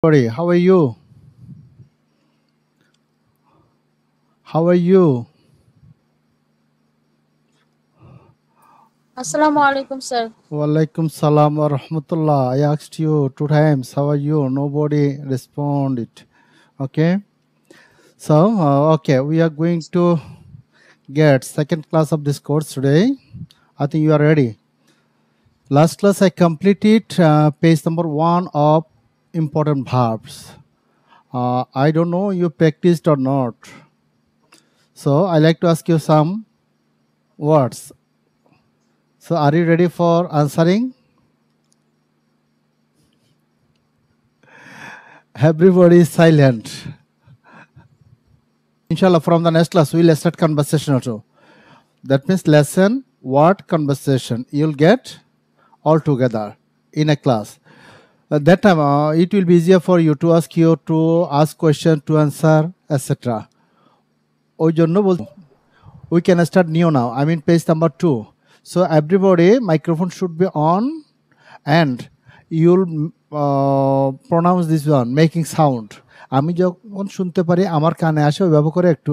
Sorry, how are you? How are you? Assalamu alaikum, sir. Walaikum salam wa rahmatullah. I asked you 2 times, how are you? Nobody responded. Okay. So, okay, we are going to get second class of this course today. I think you are ready. Last class I completed page number 1 of important verbs. I don't know you practiced or not. So, I like to ask you some words. So, are you ready for answering? Everybody is silent. Inshallah, from the next class, we'll start conversation also. That means lesson, word, conversation. You'll get all together in a class. At that time, it will be easier for you to ask question, to answer, etc. We can start new now. I mean, page number 2. So everybody, microphone should be on, and you'll pronounce this one, making sound. আমি যখন শুনতে পারি আমার কানে আসে ওইভাবে করে একটু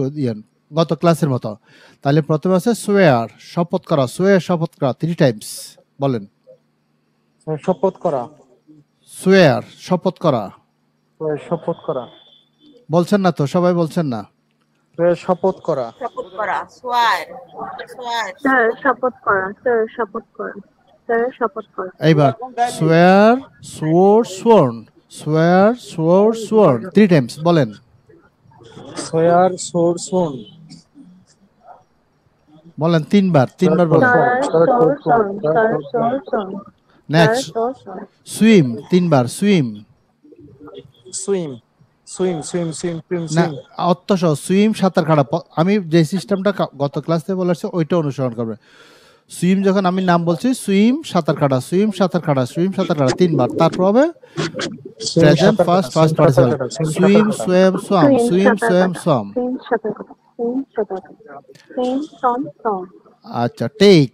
গত ক্লাসের মতো। তাহলে প্রথমে আছে সোয়ার, শপথ করা, সোয়ার শপথ করা 3 টাইমস বলেন। শপথ করা, সোয়ার শপথ করা, শপথ করা, বলছেন না তো, সবাই বলছেন না। শপথ করা, শপথ করা, swear, swear. স্যার শপথ করা, স্যার শপথ করা, স্যার শপথ করা। এইবার সোয়ার, সোর, সোর্ন, সোয়ার, সোর, সোর্ন 3 টাইমস বলেন। সোয়ার, সোর, সোন, বলেন 3 বার বলেন। Swear swore sworn, swear swore sworn, next swore sworn. Swim 3 বার, swim. Swim, swim, swim, swim, swim, না, সুইম, অর্থ সহ সুইম, সাঁতার কাটা। আমি যে সিস্টেমটা গত ক্লাসে বলেছি ওইটা অনুসরণ করবে। সুইম যখন আমি নাম বলছি, সুইম সাঁতার কাটা, সুইম সাঁতার কাটা, সুইম সাঁতার কাটা 3 বার। তারপর হবে present first participle, swim, swam, swum, swim, swam, swum. Swim সাঁতার কাটা, সুইম সাঁতার কাটা, সুইম সন সন। আচ্ছা, টেক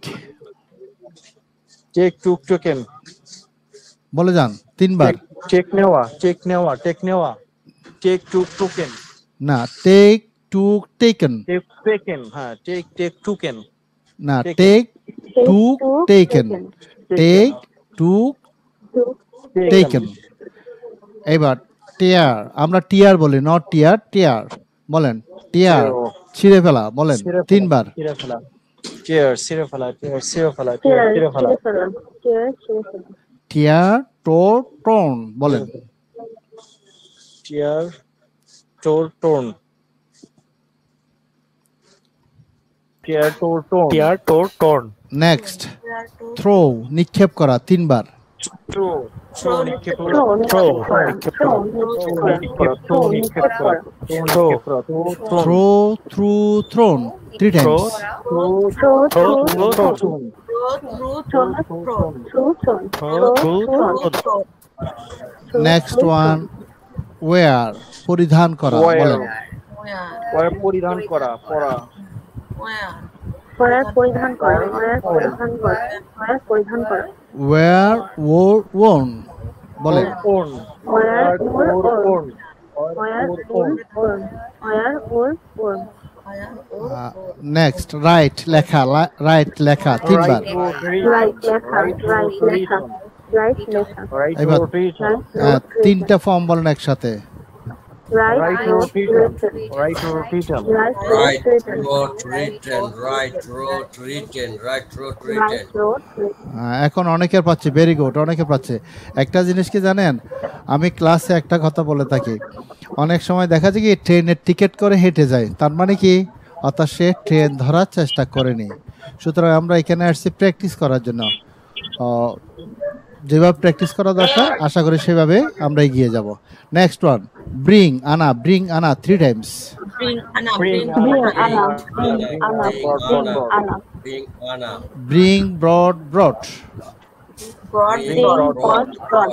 টেক, টুক, টোকেন, বলে যান 3 বার। টেক নেওয়া, টেক নেওয়া, টেক নেওয়া, টেক, টুক, টোকেন, না, টেক, টুক, টেকেন। টেক, টেকেন, হ্যাঁ, টেক, টেক, টুকেন, না, টেক, টুক, টেকেন, টেক, টুক, টেকেন। এবার টিয়ার, আমরা টিয়ার বলি, নট টিয়ার, টিয়ার বলেন। টিয়ার ছিঁড়ে ফেলা বলেন 3 বার। ছিঁড়ে ফেলা, টিয়ার, ছিঁড়ে ফেলা, টিয়ার, ছিঁড়ে ফেলা, টিয়ার, ছিঁড়ে ফেলা, টিয়ার, টোর, টোন বলেন। টিয়ার, টোর, টোন, টিয়ার, টোর, টোন, টিয়ার টোর টোন। নেক্সট থ্রো, নিক্ষেপ করা 3 বার। থ্রো, থ্রো, নিক্ষেপ করা, throw, throw, threw, thrown 3 times. Next one wear, পরিধান করা বলেন। ওয়্যার, পরিধান করা, পরা, ওয়ার পরিধান করা, ওয়ার পরিধান করা, ওয়ার পরিধান করা। ওয়্যার, ওর্ন বলেন। Worn, wear wore worn, wear wore wore, wear wore wore. Next write, লেখা, রাইট লেখা 3 বার। রাইট লেখা, রাইট লেখা, রাইট লেখা। রাইট, এবার রোটেশন, 3টা ফর্ম বলেন একসাথে। Write wrote written, write, rotation, write Right wrote road written, written, right road written, right road write written. Wrote written. এখন অনেকের পাচ্ছে, ভেরি গুড, অনেকে পাচ্ছে। একটা জিনিস কি জানেন, আমি ক্লাসে একটা কথা বলে থাকি, অনেক সময় দেখা যায় কি ট্রেনের টিকিট করে হেঁটে যায়, তার মানে কি অর্থাৎ সে ট্রেন ধরার চেষ্টা করেনি। সুতরাং আমরা এখানে আসছি প্র্যাকটিস করার জন্য। যেভাবে প্র্যাকটিস করা দরকার আশা করি সেভাবে আমরা এগিয়ে যাব। নেক্সট ওয়ান ব্রিং, আনা, ব্রিং আনা 3 Times. Bring Anna, Bring bring Anna, Anna. bring Anna, bring Anna, Being Anna. Bring, brought, brought. Brought, bring brought, brought,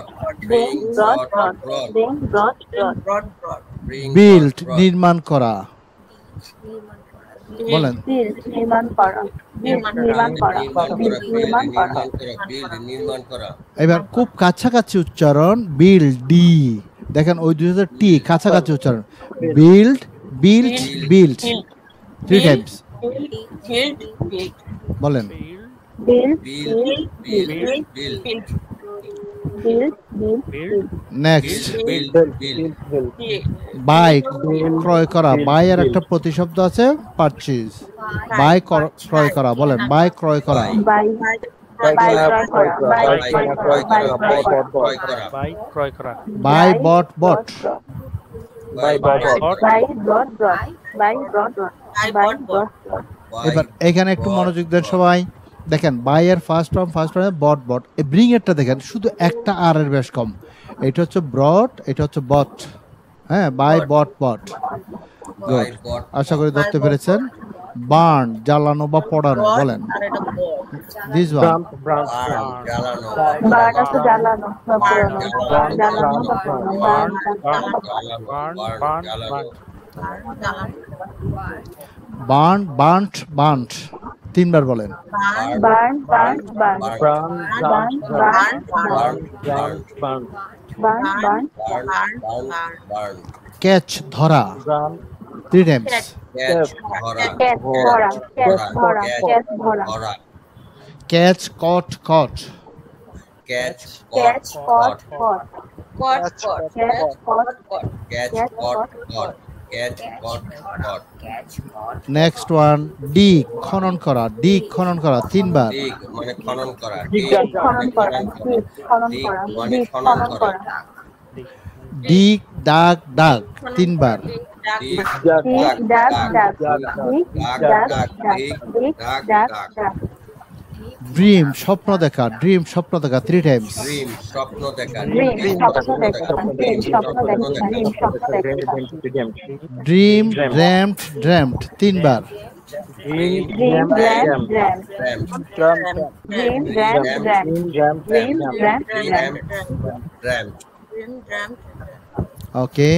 bring brought, brought, bring brought, brought. brought, brought. Bring build, brought. নির্মাণ করা বলেন। Build, নির্মাণ করা, build, নির্মাণ করা, build, নির্মাণ করা। build, নির্মাণ করা। এবার খুব কাছাকাছি উচ্চারণ, বিল, ডি দেখেন ওই দুই হাজার টি কাছাকাছি উচ্চারণ। Build build build 3 Times Build, build, বলেন। build, build, build, build, build, build, build, next build, build, build. Buy ক্রয় করা। বাই এর একটা প্রতিশব্দ আছে পারচেজ। বাই ক্রয় করা বলেন। বাই ক্রয় করা। buy, buy, ক্রয় করা, buy, ক্রয় করা, buy, ক্রয় করা, ক্রয় করা buy bought bought. buy, bought, buy, brought, buy, brought, buy, brought, এবার এখানে একটু মনোযোগ দেন সবাই। দেখেন বাই এর ফার্স্ট ফর্ম বট বট। এই ব্রিং এরটা দেখেন শুধু একটা আর এর বেশ কম। এটা হচ্ছে ব্রট, এটা হচ্ছে বট। হ্যাঁ, buy bought bought. buy, bought, আশা করি ধরতে পেরেছেন। বার্ন জ্বালানো বা পোড়ানো বলেন। আর এটা bought. দিস ওয়ান burn, জ্বালানো, burn আছে জ্বালানো, বা পোড়ানো, জ্বালানো বা পোড়ানো, burn, জ্বালানো, বার্ন বার্নট বার্নট 3 বার বলেন। burn, burn, burn, burn, burn, burn, burn, burn, burn, burn, burn, catch ধরা 3 টাইমস। catch, ধরা, catch, ধরা, catch, ধরা, catch, ধরা, ধরা, ক্যাচ কট কট। catch, catch, caught, caught, caught, Caught, caught, catch, caught, catch, catch, caught, caught, catch, caught, caught, next one dig খনন করা। ডিগ খনন করা 3 বার। dig মানে খনন করা, dig, খনন করা, dig, খনন dig করা, মানে dig, খনন খনন করা, করা, ডিগ ডাক ডাক 3 বার। dig, dig, ডাক, ডাক, dig, ডাক, ডাক, dig, ডাক, ডাক, ড্রিম স্বপ্ন দেখা। ড্রিম স্বপ্ন দেখা 3 টাইমস। dream স্বপ্ন দেখা, dream, স্বপ্ন দেখা, dream, স্বপ্ন দেখা, dream, স্বপ্ন দেখা, ড্রিম ড্র্যামড ড্র্যামড 3 বার। dream, dream, dream, dream, dream, dream, dream, dream, dream, dream, ওকে।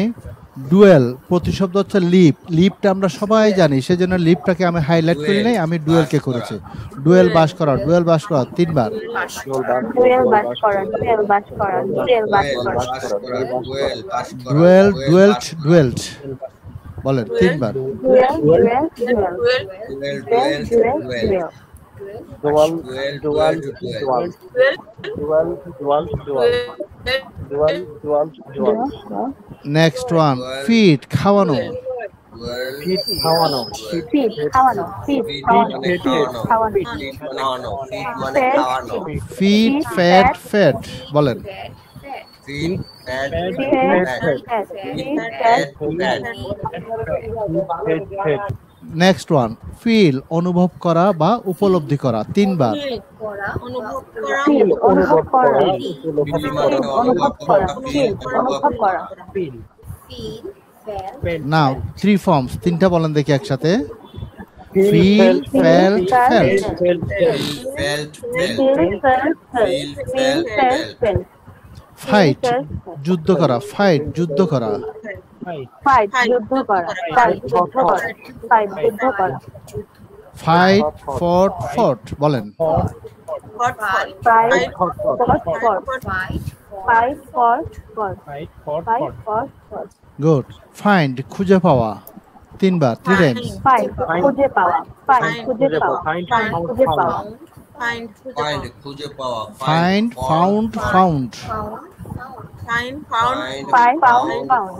ডুয়েল প্রতিশব্দ হচ্ছে লিপ। লিপটা আমরা সবাই জানি, সেজন্য লিপটাকে আমি হাইলাইট করি নাই, আমি ডুয়েলকে করেছি। ডুয়েল বাস করা। ডুয়েল বাস করা 3 বার। duel বাস করা, duel বাস করা, duel বাস করা, ডুয়েল ডুয়েলড ডুয়েলড বলেন 3 বার। duel, duel, duel, duel, duel, duel, duel, duel, duel, next one feed খাওয়ানো। feed, খাওয়ানো, feed, খাওয়ানো, feed, খাওয়ানো, ফিট ফ্যাট ফ্যাট বলেন। feed, fat, fat, fat, fat, fat, next one feel অনুভব করা বা উপলব্ধি করা 3 বার। অনুভব করা, feel, অনুভব করা, অনুভব করা, feel, অনুভব করা, নাও 3 ফর্মস, 3টা বলেন দেখি একসাথে। Feel felt felt. felt, felt, feel, felt, feel, felt, felt, fight যুদ্ধ করা। ফাইট যুদ্ধ করা। fight, যুদ্ধ করা, fight, যুদ্ধ করা, fight, যুদ্ধ করা, ফাইট ফট ফট বলেন। hot, hot, fight, fought, fight, fought, fight, fought, good. Find খুঁজে পাওয়া 3 বার। 3 টাইমস। find, খুঁজে পাওয়া, find, খুঁজে পাওয়া, find, খুঁজে পাওয়া, find, find, খুঁজে পাওয়া, find found found. find, found, find, found, found,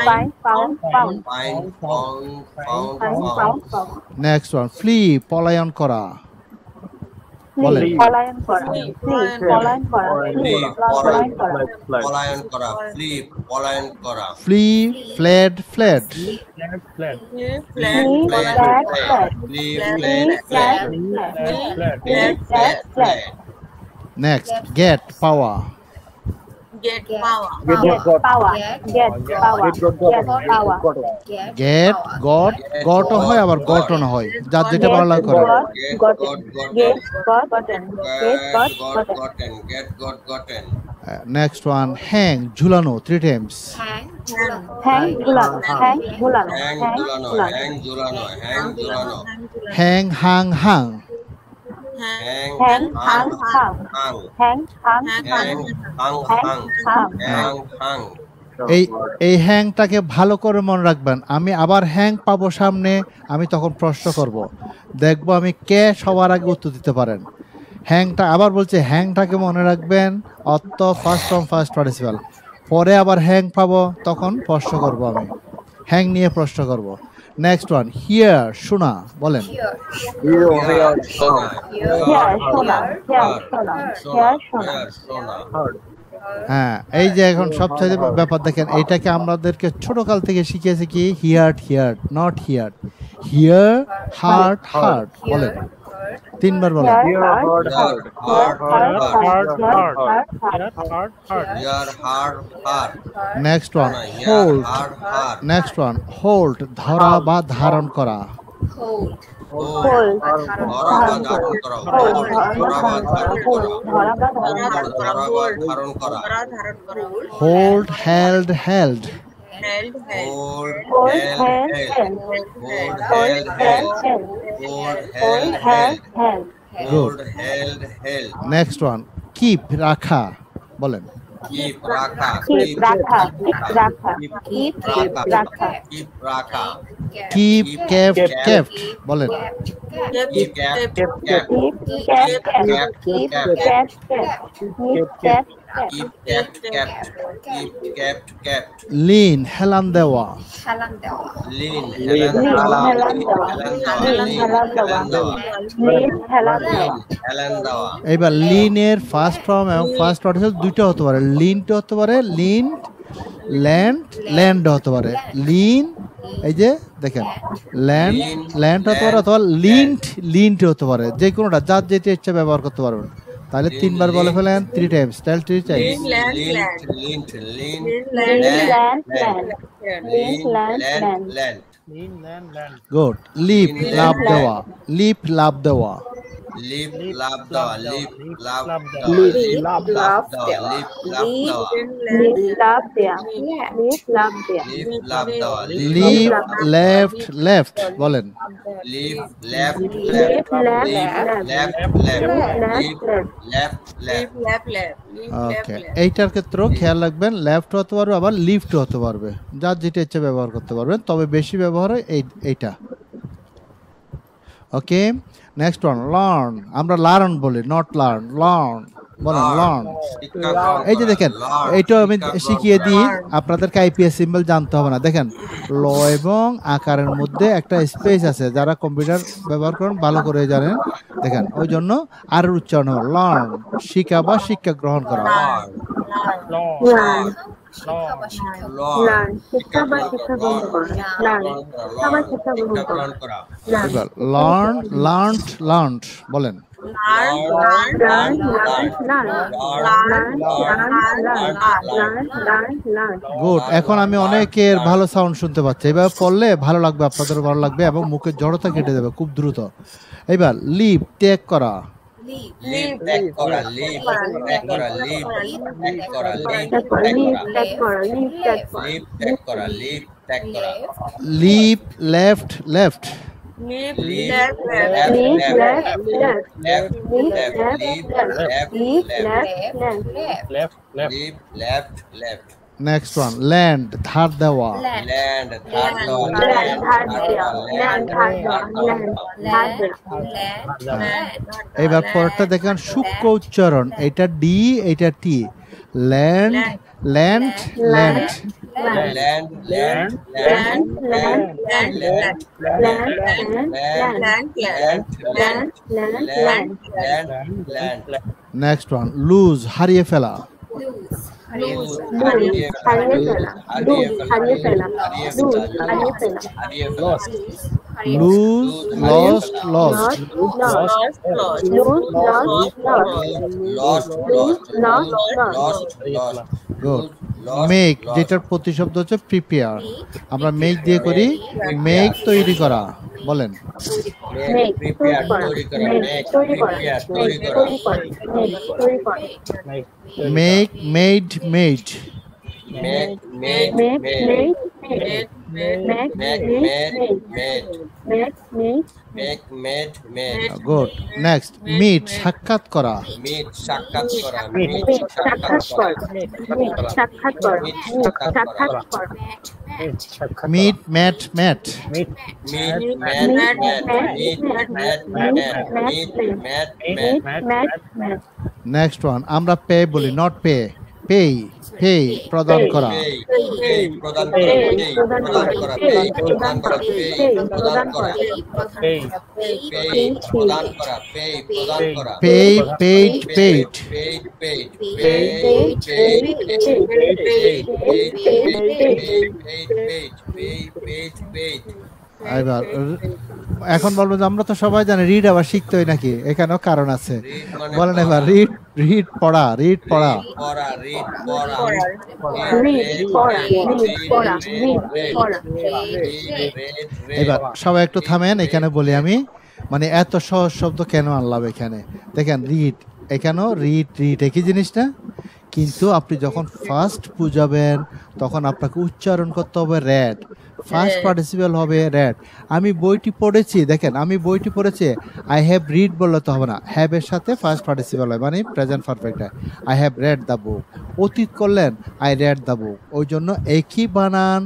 find, found, found, find, found, found, find, found, found, found, next one flee পলায়ন করা বলেন। flee, পলায়ন করা, flee, পলায়ন করা, flee, পলায়ন করা, পলায়ন করা, flee, পলায়ন করা, flee fled fled. flee, flee, flat, flat, flat, flee, flee, flat, flat, flat, flat, flat, next get পাওয়া। get power, get power, get power, get power, get got got হয় আবার গঠন হয়, যার যেটা ভালো লাগে করে। got, get, got, gotten, get, got, gotten, gotten, get, got, gotten, next one hang ঝুলানো 3 টাইমস। hang, ঝুলানো, hang, ঝুলানো, hang, hang, ঝুলানো, ঝুলানো, hang, ঝুলানো, hang, ঝুলানো, hang Hang Hang. hang, hang, hang, hang, hang, hang, hang, hang, hang, hang, hang, hang, hang, hang, এই এই হ্যাংটাকে ভালো করে মনে রাখবেন। আমি আবার হ্যাং পাবো সামনে, আমি তখন প্রশ্ন করব, দেখবো আমি কে সবার আগে উত্তর দিতে পারেন। হ্যাংটা আবার বলছে, হ্যাংটাকে মনে রাখবেন, অর্থ ফার্স্ট ফর্ম ফার্স্ট পার্টিসিপাল। পরে আবার হ্যাং পাবো, তখন প্রশ্ন করব, আমি হ্যাং নিয়ে প্রশ্ন করব। নেক্সট ওয়ান, হিয়ার, শোনা, বলেন। Here, Sona. Shona. Here, Shona. Here, Shona. Sona. হ্যাঁ, এই যে এখন সবচেয়ে ব্যাপার দেখেন, এইটাকে আমাদেরকে ছোটকাল থেকে শিখিয়েছে কি, হিয়ার্ট হিয়ার্ট, নট হিয়ার্ট। হিয়ার, হার্ট হার্ট, বলেন 3 বার বলেন। Here, heart, heart. Heart, Heart, heart, heart, heart. heart, heart, heart. Your heart, heart. Next one, Your hold. heart, heart. Next one, hold, ধরা বা ধারণ করা। Hold. Hold. ধরা বা ধারণ করা। Hold. ধরা বা ধারণ করা। ধরা বা ধরা বা ধারণ করা। ধারণ করা। Hold, held, held. Held, held. Hold, Hold, held, held, held. held. Hold, Hold, held, held, held. held. Hold, Hold, held, held, held. held. Hold, held, held. Next one, keep, রাখা, বলেন। Keep, রাখা। Keep, রাখা. Keep, রাখা. Keep, Keep, রাখা. Keep, রাখা। Keep, kept, kept, বলেন। Keep, kept, kept. Keep, kept, kept. Keep, kept, kept. Keep, kept, kept. Keep, kept, kept. Keep, kept, kept. Lean, হেলান দেওয়া। Lean, Lean, হেলান দেওয়া। Lean, হেলান দেওয়া। Lean, হেলান দেওয়া। হেলান দেওয়া। এইবার লিনের ফার্স্ট ফর্ম এবং ফার্স্ট পার্টিসিপাল দুইটা হতে পারে। লিনটা হতে পারে লিন, ল্যান্ড, ল্যান্ড হতে পারে। লিন, এই যে দেখেন, ল্যান্ড, ল্যান্ড হতে পারে, অথবা লিন্ট, লিন্ট হতে পারে। যে কোনোটা, যার যেটা ইচ্ছা ব্যবহার করতে পারবেন। তাহলে 3 বার বলে ফেলেন, 3 টাইমস, টেল 3 Times. Land, Lean, land. lean, lean, Lean, land, land. lean, land, land, land. land. Good. Leap, লাভ দেওয়া। লিপ, লাভ দেওয়া। Lip, লাভ দেওয়া। Lip, লাভ দেওয়া। Lip, Lip, লাভ লাভ দেওয়া। Lip, লাভ দেওয়া। Leaf, love there. Leaf, love there. Lip, লাভ দেওয়া। লিপ, লেফট, লেফট, বলেন। Lip, left, Leaf, left. left, Lip, left. left, left. Lip, left, left. Left, left. ওকে, এইটার ক্ষেত্রেও খেয়াল রাখবেন, লেফট হতে পারবে, আবার লিফট হতে পারবে। যার যেটা ইচ্ছা ব্যবহার করতে পারবেন, তবে বেশি ব্যবহার হয় এইটা। ওকে, নেক্সট ওয়ান, লার্ন। আমরা লার্ন বলি, নট লার্ন, লার্ন, বলেন লার্ন। শিক্ষা গ্রহণ এই যে করা। দেখেন, Learn, এইটাও আমি শিক্ষা গ্রহণ শিখিয়ে করা। দিই, আপনাদেরকে আইপিএস সিম্বল জানতে হবে না। দেখেন, ল এবং আকারের মধ্যে একটা স্পেস আছে, যারা কম্পিউটার ব্যবহার করেন ভালো করে জানেন। দেখেন, ওই জন্য আর উচ্চারণ হবে লার্ন, শিক্ষা বা শিক্ষা গ্রহণ করা। Learn, Learn, learn. learn. শিক্ষা বা শিক্ষা গ্রহণ করা। Learn. শিক্ষা বা শিক্ষা গ্রহণ করা। গ্রহণ করা। Learn. এবার লার্ন, লার্নড, লার্নড, বলেন। Learn, learn, Learn, learn, learn, learn. Learn. Good. এখন আমি অনেকের ভালো সাউন্ড শুনতে পাচ্ছি, এবার পড়লে ভালো লাগবে, আপনাদেরও ভালো লাগবে এবং মুখের জড়তা কেটে যাবে খুব দ্রুত। এবার লিপ, ত্যাগ করা। Lip, ত্যাগ করা। Lip, ত্যাগ করা। Lip, ত্যাগ করা। Lip, Tag করা, ত্যাগ leaf, করা। tag করা, leaf, tag করা. Lip, ত্যাগ করা। Lip, ত্যাগ করা। Leave, left, left. Leave, Leave, left, left. left, Leaf, left. left, left. Left, Leaf, left. left, Leap, left. left, Leaf, left. left, left. Leap, left, left. Next one, land, ধার দেওয়া। Land, ধার দেওয়া। Land, ধার দেওয়া. Land, ধার দেওয়া. Land, ধার দেওয়া. এবার পরেরটা দেখেন, সূক্ষ্ম উচ্চারণ, এটা ডি, এটা T. Land, land, land. Land, land, land. Land, land, Land, land. land. Land, land, land. Land, Land, Land, land, land. land, land. Next one, lose, হারিয়ে ফেলা। Lose, হারিয়ে ফেলা. Lose, হারিয়ে ফেলা. Lose, হারিয়ে ফেলা. হারিয়ে ফেলা। Lose, lost, lost. Lost, lost. lost. Lose, lost, lost. Lost, lost. Good. Lost, make, lost. যেটার প্রতিশব্দ হচ্ছে প্রিপেয়ার। আমরা মেক দিয়ে করি, মেক তৈরি করা, বলেন। Make, prepare, তৈরি করা. তৈরি করা। Make, Make, তৈরি করা. prepare, Make, তৈরি করা। তৈরি করা. Make, তৈরি করা. Make, made, made. Make, made, Make, made. made, made. make, make, meet, made, make, meet, make, made, good next meet সাক্ষাৎ করা meet, সাক্ষাৎ করা, meet, meet, সাক্ষাৎ করা, meet, সাক্ষাৎ করা, meet, meet, সাক্ষাৎ সাক্ষাৎ করা, করা, meet met met meet, meet, met, met, meet, met, met, meet, meet, met, meet, met, met, next one আমরা পে বলি নট পে পে পে প্রদান করা pay, প্রদান করা, pay, প্রদান করা, pay, প্রদান করা, pay, প্রদান করা, pay, প্রদান করা, pay, প্রদান করা, pay paid paid paid, paid, paid, paid, এবার এখন বলবো যে আমরা তো সবাই জানি রিড আবার শিখতে হয় নাকি এখানেও কারণ আছে বলেন এবার রিড রিড পড়া রিড পড়া পড়া, read, পড়া, read, পড়া, read, পড়া, read, পড়া, এবার সবাই একটু থামেন এখানে বলি আমি মানে এত সহজ শব্দ কেন আনলাম এখানে দেখেন রিড এখানেও রিড রিড একই জিনিস না কিন্তু আপনি যখন ফার্স্ট বুঝাবেন তখন আপনাকে উচ্চারণ করতে হবে রেড ফার্স্ট পার্টিসিপেল হবে রেড আমি বইটি পড়েছি দেখেন আমি বইটি পড়েছি আই হ্যাভ রিড বললে তো হবে না হ্যাভ এর সাথে ফার্স্ট পার্টিসিপেল হয় মানে প্রেজেন্ট পারফেক্ট হয় I have read the book অতীত করলেন আই রেড দ্য বুক ওই জন্য একই বানান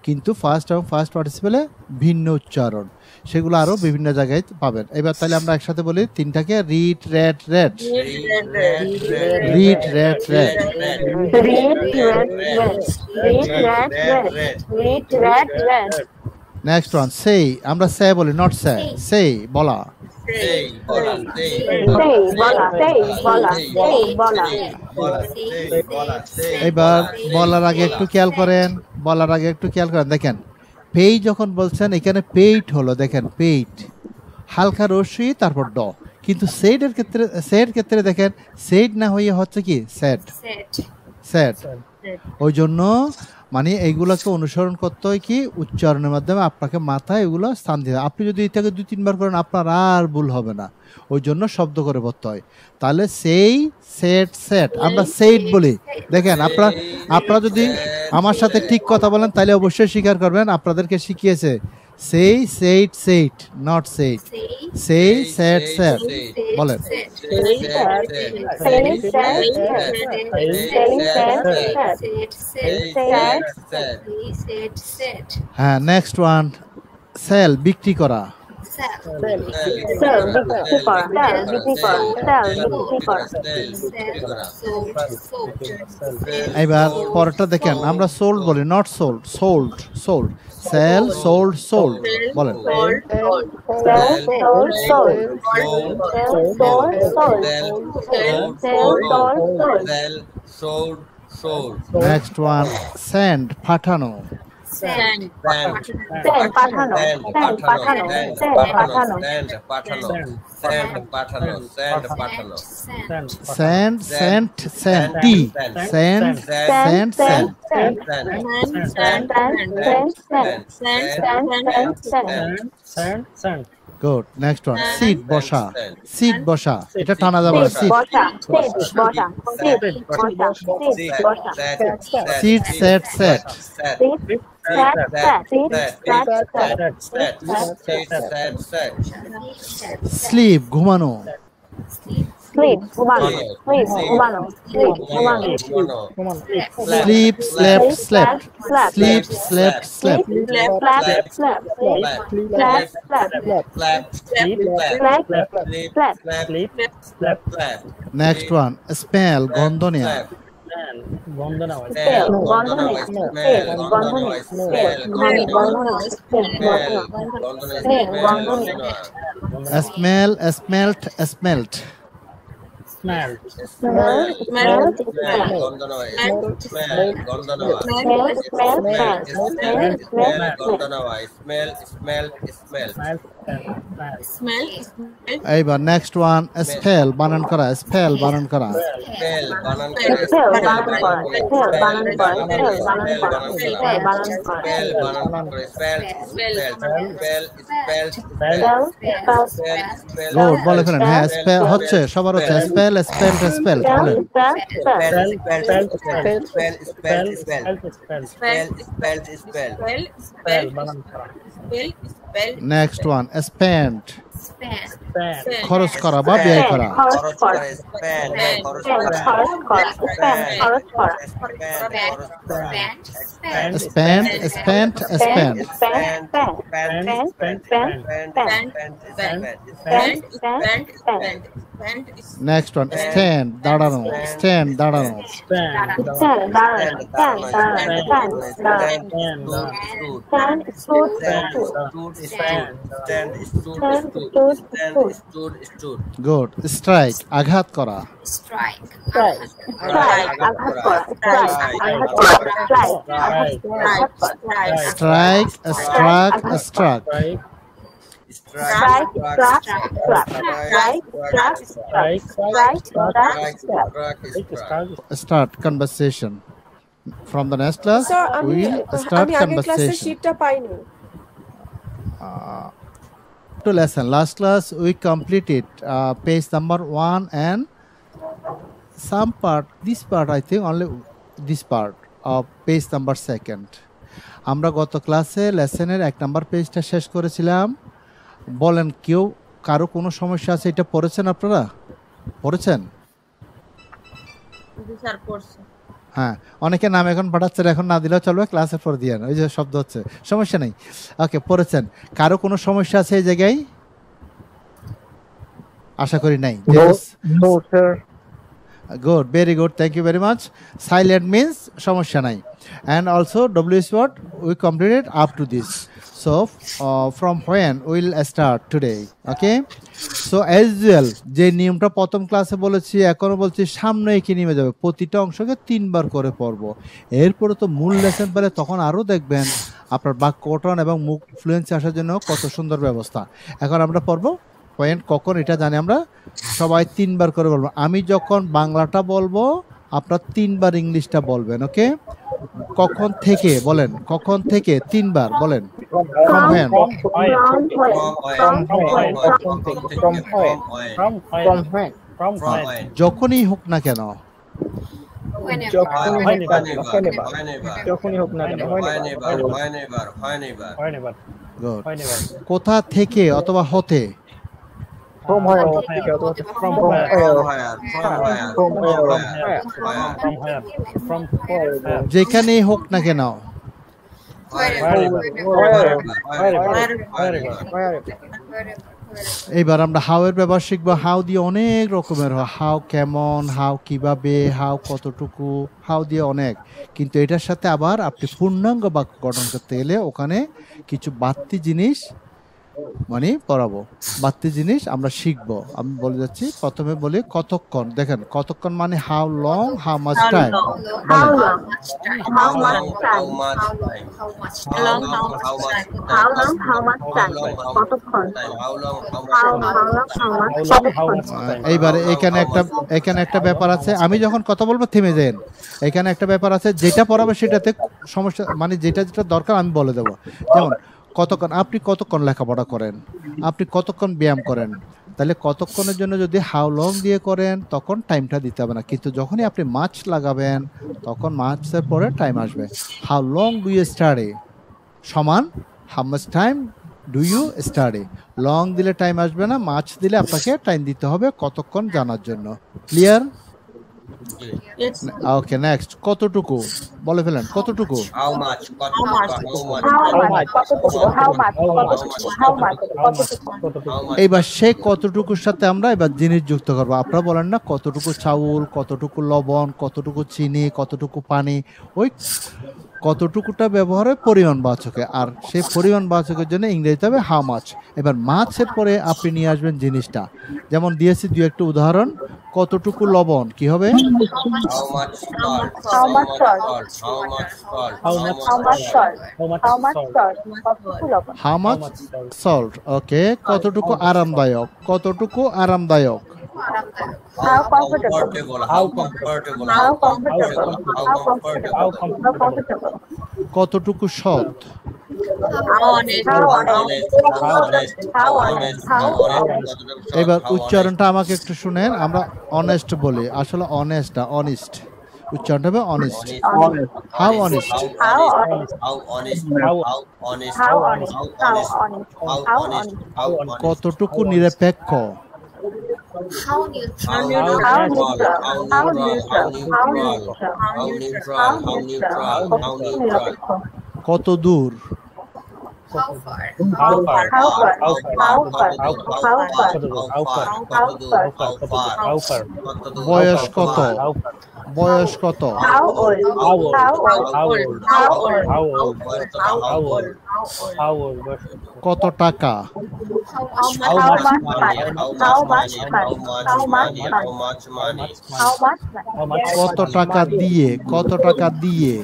কিন্তু ফার্স্ট এবং ফার্স্ট পার্টিসিপেলে ভিন্ন উচ্চারণ সেগুলো আরও বিভিন্ন জায়গায় পাবেন এবার তাহলে আমরা একসাথে বলি তিনটাকে read red red read red red read, read, read, read, read, read, read, read, read, next one সেই আমরা সে বলি নট সে সেই বলা say, বলা, say, say, বলা, say, বলা, say, বলা, বলা, say, বলা, say, এবার বলার আগে একটু খেয়াল করেন বলার আগে একটু খেয়াল করেন দেখেন পেই যখন বলছেন এখানে পেইট হলো দেখেন পেইট হালকা রশ্মি তারপর ড কিন্তু সেড ক্ষেত্রে দেখেন সেড না হয়ে হচ্ছে কি সেট সেট ওই জন্য মানে এইগুলোকে অনুসরণ করতে হয় কি উচ্চারণের মাধ্যমে আপনাকে মাথায় এগুলো স্থান দিতে হয়। আপনি যদি এটাকে 2-3 বার করেন আপনার আর ভুল হবে না ওই জন্য শব্দ করে পড়তে হয় তাহলে সেই সেট সেট আমরা সেইট বলি দেখেন আপনারা যদি আমার সাথে ঠিক কথা বলেন তাহলে অবশ্যই স্বীকার করবেন আপনাদেরকে শিখিয়েছে সেই সেইট সেইট নট সেইট সেই সেট সেট বলেন হ্যাঁ নেক্সট ওয়ান সেল বিক্রি করা sell, বিক্রি করা, sell, বিক্রি করা, sell, বিক্রি করা, এবার পরেরটা দেখেন আমরা সোল্ড বলি not sold sold sold sell sold sold বলেন sell, sold, sold, sell, sold, sold, sell, sold, sold, sold, next one send পাঠানো send, send, পাঠানো, send, পাঠানো, send, পাঠানো, send sent sent T send sent sent good next one sit বসা sit বসা এটা টানা যাবে না sit sit sat sat sleep ঘুমানো sleep, ঘুমানো, sleep, ঘুমানো, sleep, ঘুমানো, sleep slept slept sleep slept slept slap, slap, next one smell গন্ধ নেওয়া smell smelt smelt Smell. এইবার নেক্সট ওয়ান স্পেল বানান করা, স্পেল বানান করা। Spell, banan Spell. kora. Spell, Spell, banan kora. Spell, banan kora. Spell, banan kora. Spell, banan kora. Spell, banan kora. Spell, spell, spell, Spell, spell, good, বলে ফেলেন। হ্যাঁ, spell হচ্ছে, সবার হচ্ছে স্পেল স্পেল স্পেল বলেন। spell, spell. Next one spend, খরচ করা বা ব্যয় করা। খরচ করা। খরচ করা। খরচ করা। Spend spend spend. Next one stand, দাঁড়ানো, স্ট্যান্ড দাঁড়ানো। গুড। স্ট্রাইক, আঘাত করা। Strike, struck, struck. Start conversation. From the next class, sir we will start আমি আগের ক্লাসের conversation. শীটটা পাইনি। To lesson. Last class we completed page number 1 and some part. This part I think only this part of page number 2. আমরা গত ক্লাসে লেসনের 1 number পেজটা শেষ করেছিলাম। বলেন কেউ কারো কোনো সমস্যা আছে? এটা পড়েছেন আপনারা? পড়েছেন? স্যার পড়ছে। হ্যাঁ, অনেকে নাম এখন পাঠাচ্ছেন, এখন না দিলেও চলবে, ক্লাসের পর দিয়ে ওই যে শব্দ হচ্ছে, সমস্যা নেই। ওকে, পড়েছেন। কারো কোনো সমস্যা আছে এই জায়গায়? আশা করি নাই। No, sir. Good, very good, thank you very much. Silent means সমস্যা নাই, and also W is what we completed up to this. So from when we'll start today, okay? So as well, যে নিয়মটা প্রথম ক্লাসে বলেছি এখনো বলছি, সামনে এঁকে নিয়ে যাবে, প্রতিটা অংশকে 3 বার করে পড়ব। এরপরে তো মূল লেসন পেলে তখন আরও দেখবেন আপনার বাক্য গঠন এবং মুখ ফ্লুয়েন্সি আসার জন্য কত সুন্দর ব্যবস্থা। এখন আমরা পড়ব পয়েন্ট কখন, এটা জানি আমরা, সবাই 3 বার করে বলবো। আমি যখন বাংলাটা বলবো আপনার 3 বার ইংলিশটা বলবেন, ওকে? কখন থেকে বলেন, কখন থেকে 3 বার বলেন। From when? যখনই হোক না কেন। Good. কোথা থেকে অথবা হতে। From where? যেখানেই হোক না কেন। এইবার আমরা হাউ এর ব্যবহার শিখবো। হাউ দিয়ে অনেক রকমের হয়, হাউ কেমন, হাউ কিভাবে, হাউ কতটুকু, হাউ দিয়ে অনেক। কিন্তু এটার সাথে আবার আপনি পূর্ণাঙ্গ বাক্য গঠন করতে গেলে ওখানে কিছু বাড়তি জিনিস মানে পড়াবো, বাড়তি জিনিস আমরা শিখবো। আমি বলে যাচ্ছি, প্রথমে বলি কতক্ষণ। দেখেন কতক্ষণ মানে how long, how much time. এইবারে এখানে একটা ব্যাপার আছে, আমি যখন কথা বলবো থেমে যান। এখানে একটা ব্যাপার আছে, যেটা পড়াবে সেটাতে সমস্যা, মানে যেটা যেটা দরকার আমি বলে দেবো। যেমন কতক্ষণ, আপনি কতক্ষণ লেখাপড়া করেন, আপনি কতক্ষণ ব্যায়াম করেন, তাহলে কতক্ষণের জন্য যদি হাউ লং দিয়ে করেন তখন টাইমটা দিতে হবে না। কিন্তু যখনই আপনি মাছ লাগাবেন তখন মাছের পরে টাইম আসবে। How long do you study সমান how much time do you study. Long দিলে টাইম আসবে না, মাছ দিলে আপনাকে টাইম দিতে হবে কতক্ষণ জানার জন্য। ক্লিয়ার? ওকে, নেক্সট কতটুকু বলে ফেলেন। কতটুকু, এইবার সেই কতটুকুর সাথে আমরা এবার জিনিস যুক্ত করবো। আপনারা বলেন না কতটুকু চাউল, কতটুকু লবণ, কতটুকু চিনি, কতটুকু পানি। ওই কতটুকুটা ব্যবহার হয় পরিমাণবাচকে, আর সেই পরিমাণবাচকের জন্য ইংরেজিতে হবে হাউ মাচ। এবার মাছের পরে আপনি নিয়ে আসবেন জিনিসটা, যেমন দিয়েছি দুই একটা উদাহরণ। কতটুকু লবণ কি হবে? How much salt? How much salt? How much salt? How much How much salt? How much How much salt? salt? কতটুকু লবণ? How much salt. ওকে, কতটুকু আরামদায়ক? কতটুকু আরামদায়ক? How comfortable? How comfortable? How comfortable? How How comfortable? comfortable? How How comfortable? comfortable? কতটুকু সৎ? How honest? How How honest? honest? How honest? How How honest? honest? How How honest? honest? এবার How উচ্চারণটা আমাকে একটু শুনেন। আমরা honest বলি, আসলে অনেস্ট না, অনিস্ট। উচ্চারণটা হবে honest. Honest. How honest? How How honest? honest? How honest? How How honest? How honest? How How honest? honest? How How honest? honest? How honest? কতটুকু নিরপেক্ষ? How How neutral? neutral? How How neutral? neutral? How How neutral? neutral? How neutral? How neutral? How neutral? কত দূর? How far? How far? How far? How far? How far? How far? How far? বয়স কত? How far? বয়স কত? How old? How old? How old? How old? How old? How old? How old? How old? কত টাকা? How much money? How much money? How much money? How much money? How much money? How much? কত টাকা দিয়ে? কত টাকা দিয়ে?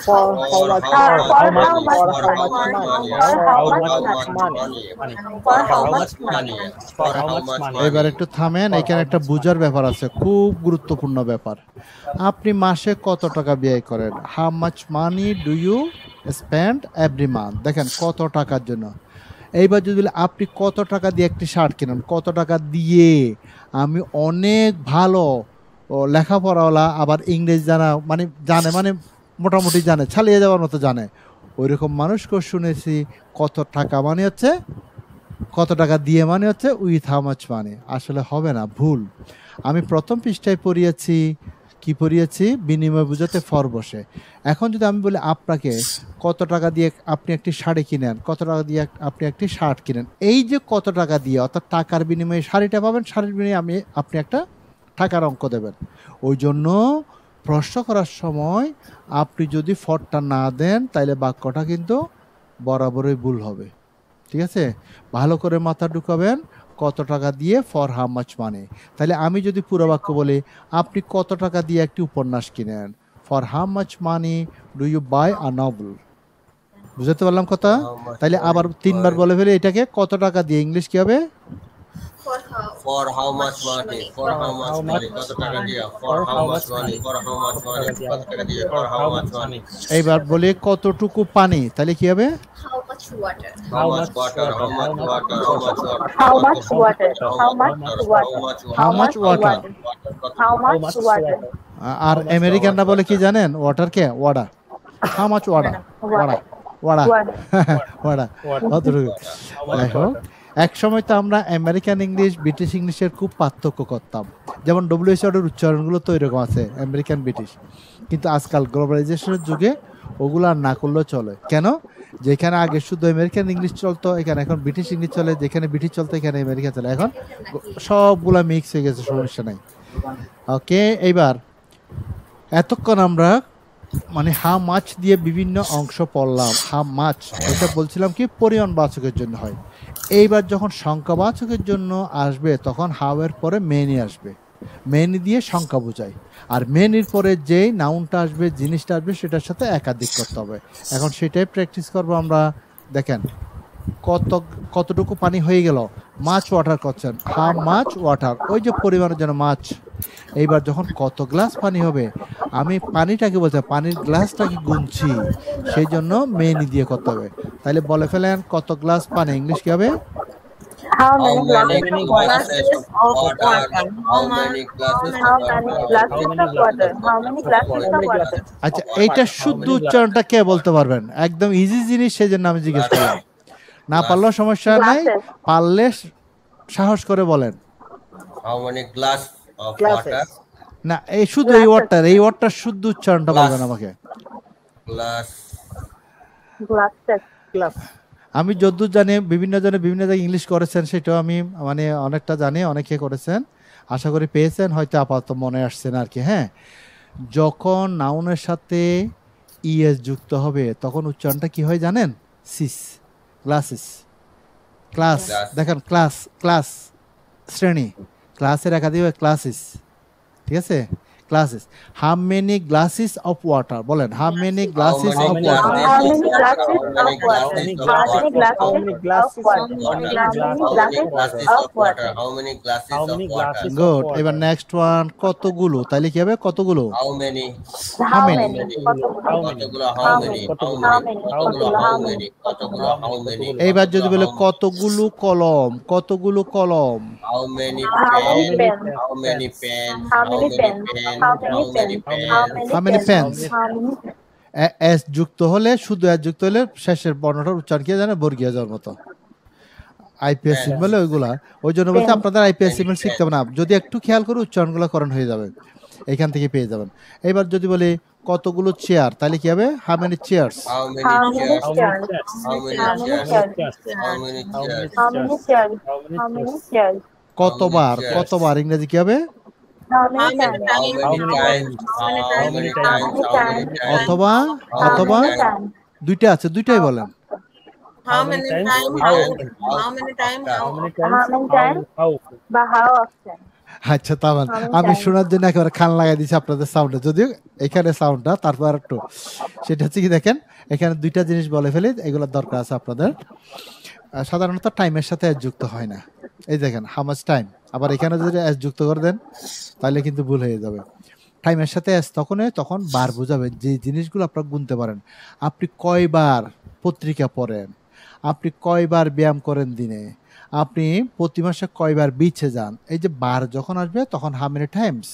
For how much? For how much For how much money? For how For much how money? much money? For How how much much money? money? For how much money? এবার একটু থামেন, এখানে একটা বুঝার ব্যাপার আছে, খুব গুরুত্বপূর্ণ ব্যাপার। আপনি মাসে কত টাকা ব্যয় করেন? How much money do you spend every month? দেখেন কত টাকার জন্য। এইবার যদি বলি আপনি কত টাকা দিয়ে একটি শার্ট কিনেন, কত টাকা দিয়ে? আমি অনেক ভালো লেখাপড়াওয়ালা, আবার ইংরেজি জানে মোটামুটি জানে, ছালিয়ে যাওয়ার মতো জানে, ওইরকম মানুষকেও শুনেছি কত টাকা মানে হচ্ছে কত টাকা দিয়ে মানে হচ্ছে উইথ হাউ মাচ মানি। আসলে হবে না, ভুল। আমি প্রথম পৃষ্ঠায় পড়িয়েছি, কি পড়িয়েছি? বিনিময় বুঝাতে ফর বসে। এখন যদি আমি বলি আপনাকে কত টাকা দিয়ে আপনি একটি শাড়ি কিনেন, কত টাকা দিয়ে আপনি একটি শার্ট কিনেন, এই যে কত টাকা দিয়ে, অর্থাৎ টাকার বিনিময়ে শাড়িটা পাবেন, শাড়ির বিনিময়ে আপনি একটা টাকার অঙ্ক দেবেন। ওই জন্য প্রশ্ন করার সময় আপনি যদি ফরটা না দেন তাহলে বাক্যটা কিন্তু বরাবরই ভুল হবে। ঠিক আছে, ভালো করে মাথা ঢুকাবেন। কত টাকা দিয়ে, ফর হাউ মাচ মানি। তাহলে আমি যদি পুরো বাক্য বলি আপনি কত টাকা দিয়ে একটি উপন্যাস কিনেন, for how much money do you buy a novel. বুঝতে পারলাম কথা? তাহলে আবার তিনবার বলে ফেলে এটাকে, কত টাকা দিয়ে ইংলিশ কি হবে? For how much money? For how much money? কত টাকা দিয়া? For how much money? For how much money? কত টাকা দিয়া? For how much money? এইবার বলি কতটুকু পানি, তাহলে কি হবে? How much water? How much water? How much water? How much water? How much water? How much water? How much water? আর আমেরিকানরা বলে কি জানেন? ওয়াটারকে water. How much water? Water water water. কতটুকু? দেখো, এক সময় তো আমরা আমেরিকান ইংলিশ ব্রিটিশ ইংলিশের খুব পার্থক্য করতাম। যেমন WHO এর উচ্চারণগুলো তো এরকম আছে, আমেরিকান ব্রিটিশ। কিন্তু আজকাল গ্লোবালাইজেশনের যুগে ওগুলো আর না করলেও চলে। কেন? যেখানে আগে শুধু আমেরিকান ইংলিশ চলতো, এখানে এখন ব্রিটিশ ইংলিশ চলে। যেখানে ব্রিটিশ চলতো, এখানে আমেরিকান চলে। এখন সবগুলা মিক্স হয়ে গেছে, সমস্যা নাই। ওকে, এইবার এতক্ষণ আমরা হাউ মাছ দিয়ে বিভিন্ন অংশ পড়লাম। হাউ মাছ এটা বলছিলাম কি পরিমাণবাচকের জন্য হয়। এইবার যখন সংখ্যাবাচকের জন্য আসবে তখন হাউ এর পরে মেনি আসবে। মেনি দিয়ে সংখ্যা বোঝায়, আর মেনির পরে যেই নাউনটা আসবে, জিনিসটা আসবে, সেটার সাথে একাধিক করতে হবে। এখন সেটাই প্র্যাকটিস করবো আমরা। দেখেন কতটুকু পানি হয়ে গেল, মাছ ওয়াটার করছেন, হাউ মাছ ওয়াটার, ওই যে পরিমাণের জন্য মাছ। এইবার যখন কত গ্লাস পানি হবে, আমি পানিটাকে বলছি, পানির গ্লাসটাকে গুনছি, সেই জন্য মেনি দিয়ে করতে হবে। তাহলে বলে ফেলেন কত গ্লাস পানি, ইংলিশ কি হবে? How How many many glasses of glasses water? of water? How many glasses How of many water? glasses of water? How many glasses of water? আচ্ছা, এইটা শুদ্ধ উচ্চারণটা কে বলতে পারবেন? একদম ইজি জিনিস, সেই জন্য আমি জিজ্ঞেস করলাম। না পারলেও সমস্যা নাই, পারলে সাহস করে বলেন। How many glass of Glasses. water? না, এই শুধু এই ওয়ার্ডটার শুদ্ধ উচ্চারণটা বলবেন আমাকে। Glass. Glasses. Glass. আমি যদ্দূর জানি বিভিন্ন জনে বিভিন্ন জায়গায় ইংলিশ করেছেন, সেটাও আমি অনেকটা জানি, অনেকে করেছেন, আশা করি পেয়েছেন, হয়তো আপাতত মনে আসছে না আর কি। হ্যাঁ, যখন নাউনের সাথে ইএস যুক্ত হবে তখন উচ্চারণটা কি হয় জানেন? সিস, গ্লাসেস। ক্লাস দেখেন, ক্লাস ক্লাস শ্রেণী, ক্লাসের একাধিক ক্লাসেস, ঠিক আছে? Classes. How many glasses of water, বলেন how many glasses of water. How many glasses of water? How many glasses of water? How many glasses of water? Good. এবার next one, কতগুলো, তাহলে কি হবে? কতগুলো। How many? How many? কতগুলো how many? কতগুলো how many? কতগুলো how many? এইবার যদি বলে কতগুলো কলম, কতগুলো কলম। How many pens? How many pens? How many pens? How many pens? How many pens? S যুক্ত হলে, শুধু এস যুক্ত হলে শেষের বর্ণটার উচ্চারণ কি জানে? বর্গীয় যাওয়ার মতো। আইপিএস সিম্বল ওইগুলা, ওই জন্য বলতে আপনাদের আইপিএস সিম্বল শিখতে হবে না, যদি একটু খেয়াল করে উচ্চারণগুলো করণ হয়ে যাবে, এইখান থেকে পেয়ে যাবেন। এবার যদি বলি কতগুলো চেয়ার, তাহলে কি হবে? How many chairs. How many How many chairs? chairs? How many How many chairs? chairs? How many chairs? How many chairs? How many chairs? কতবার, কতবার ইংরেজি কি হবে? How many times? How many times? How many times? How many times? অথবা, How অথবা many times? দুইটা আছে, দুইটাই বলেন। How many times? How many times? How many times? But how often? আচ্ছা, তামান আমি শোনার জন্য একেবারে খান লাগাই দিচ্ছি আপনাদের সাউন্ডে, যদিও এখানে সাউন্ডটা, তারপর একটু সেটা হচ্ছে কি দেখেন, এখানে দুইটা জিনিস বলে ফেলি, এগুলোর দরকার আছে আপনাদের। সাধারণত টাইমের সাথে এস যুক্ত হয় না। এই দেখেন হাউ মাচ টাইম, আবার এখানে যদি এস যুক্ত করে দেন তাহলে কিন্তু ভুল হয়ে যাবে। টাইমের সাথে এস তখন বার বোঝাবেন, যে জিনিসগুলো আপনারা গুনতে পারেন। আপনি কয়বার পত্রিকা পড়েন, আপনি কয়বার ব্যায়াম করেন দিনে, আপনি প্রতি মাসে কয়বার বিচে যান, এই যে বার যখন আসবে তখন হাউ মেনি টাইমস,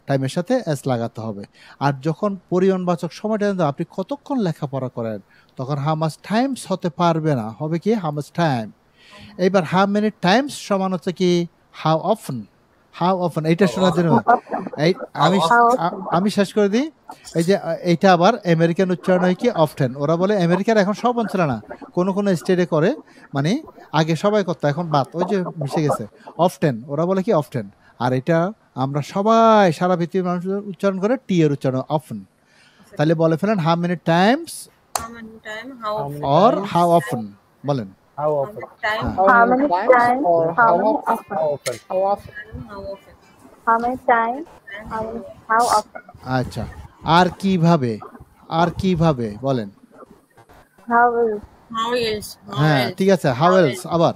টাইমের সাথে এস লাগাতে হবে। আর যখন পরিমাণবাচক সময়টা আপনি কতক্ষণ লেখাপড়া করেন, তখন হাউ মাচ টাইমস হতে পারবে না, হবে কি হাউ মাচ টাইম। এইবার হাউ মেনি টাইমস সমান হচ্ছে কি হাউ অফেন। হাউ অফেন এইটা শোনার জন্য এই আমি শেষ করে দিই। এই যে এইটা আবার আমেরিকান উচ্চারণ হয় কি অফটেন। ওরা বলে আমেরিকার এখন সব অঞ্চলে না, কোনো কোনো স্টেটে করে, মানে আগে সবাই করতো, এখন বাদ, ওই যে মিশে গেছে অফটেন, ওরা বলে কি অফটেন। আর এটা আমরা সবাই সারা পৃথিবীর মানুষ উচ্চারণ করে টি এর উচ্চারণ অফেন। তাহলে বলে ফেলেন how many Times How many times? How often? Or how often, বলেন। How many times? How many times? How often? How often? How many times? How often? আচ্ছা, আর কিভাবে, আর কিভাবে বলেন। How will? How else? হ্যাঁ ঠিক আছে, হাউ এলস, আবার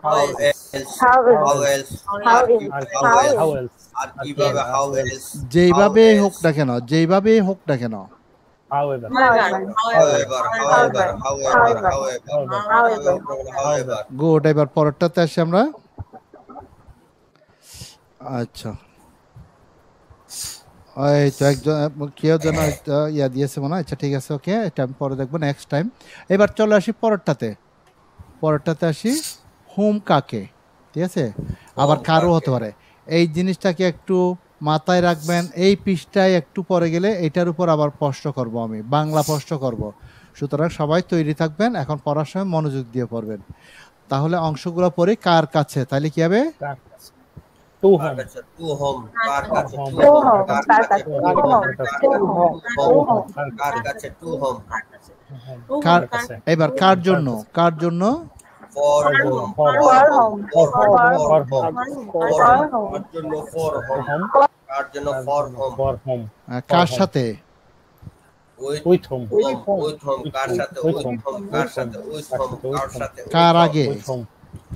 How else? How will? How else? How is? How is? আর কিভাবে how else? যেইভাবে হোক না কেন, যেইভাবে হোক না কেন। However. However. গুড। এবার পরেরটাতে আসি আমরা। আচ্ছা, এই তো একজন কেউ যেন ইয়া দিয়েছে মনে হয়। আচ্ছা ঠিক আছে, ওকে, এটা আমি পরে দেখবো নেক্সট টাইম। এবার চলে আসি পরেরটাতে। পরেরটাতে আসি হোম কাকে, ঠিক আছে, আবার কারও হতে পারে। এই জিনিসটাকে একটু মাথায় রাখবেন। এই পৃষ্ঠায় একটু পরে গেলে এটার উপর আবার প্রশ্ন করব, আমি বাংলা প্রশ্ন করব। সুতরাং সবাই তৈরি থাকবেন, এখন পড়ার সময় মনোযোগ দিয়ে পড়বেন। তাহলে অংশগুলো পড়ে কার কাছে, তাহলে কি হবে? To home. কার কাছে? To home. Kaar kache? To home. কার কাছে? To home. কার, এবার কার জন্য, কার জন্য? For home. For home. For home. For home. কার জন্য? For home. কার জন্য? For home. কার সাথে? With home. With home. কার সাথে? With home. কার সাথে? With home. কার সাথে? কার আগে,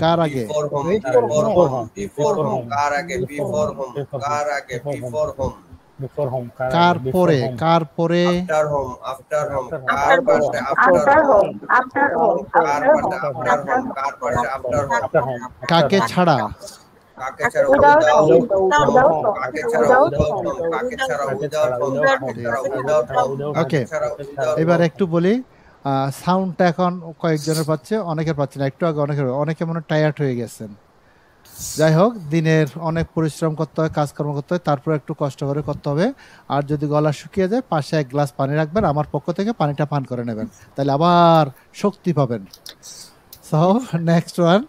কার আগে? Before home. Before home. Before home. কার আগে? Before home. কার আগে? Before home. কার পরে, কার পরে? After home. After home. কার পাশে? After home. After home. কার After পাশে? home. After home. কার পাশে? After home. কাকে ছাড়া? কাকে ছাড়া? Without Without home. home. Without home. কাকে ছাড়া? Without Without home. home. কাকে ছাড়া? Without home. কাকে ছাড়া? Without home. ওকে, এবার একটু বলি, সাউন্ডটা এখন কয়েকজনের পাচ্ছে, অনেকের পাচ্ছে না। একটু আগে অনেকে মনে টায়ার্ড হয়ে গেছেন। যাই হোক, দিনের অনেক পরিশ্রম করতে হয়, কাজকর্ম করতে হয়, তারপর একটু কষ্ট করে করতে হবে। আর যদি গলা শুকিয়ে যায়, পাশে এক গ্লাস পানি রাখবেন, আমার পক্ষ থেকে পানিটা পান করে নেবেন, তাহলে আবার শক্তি পাবেন। সো নেক্সট ওয়ান,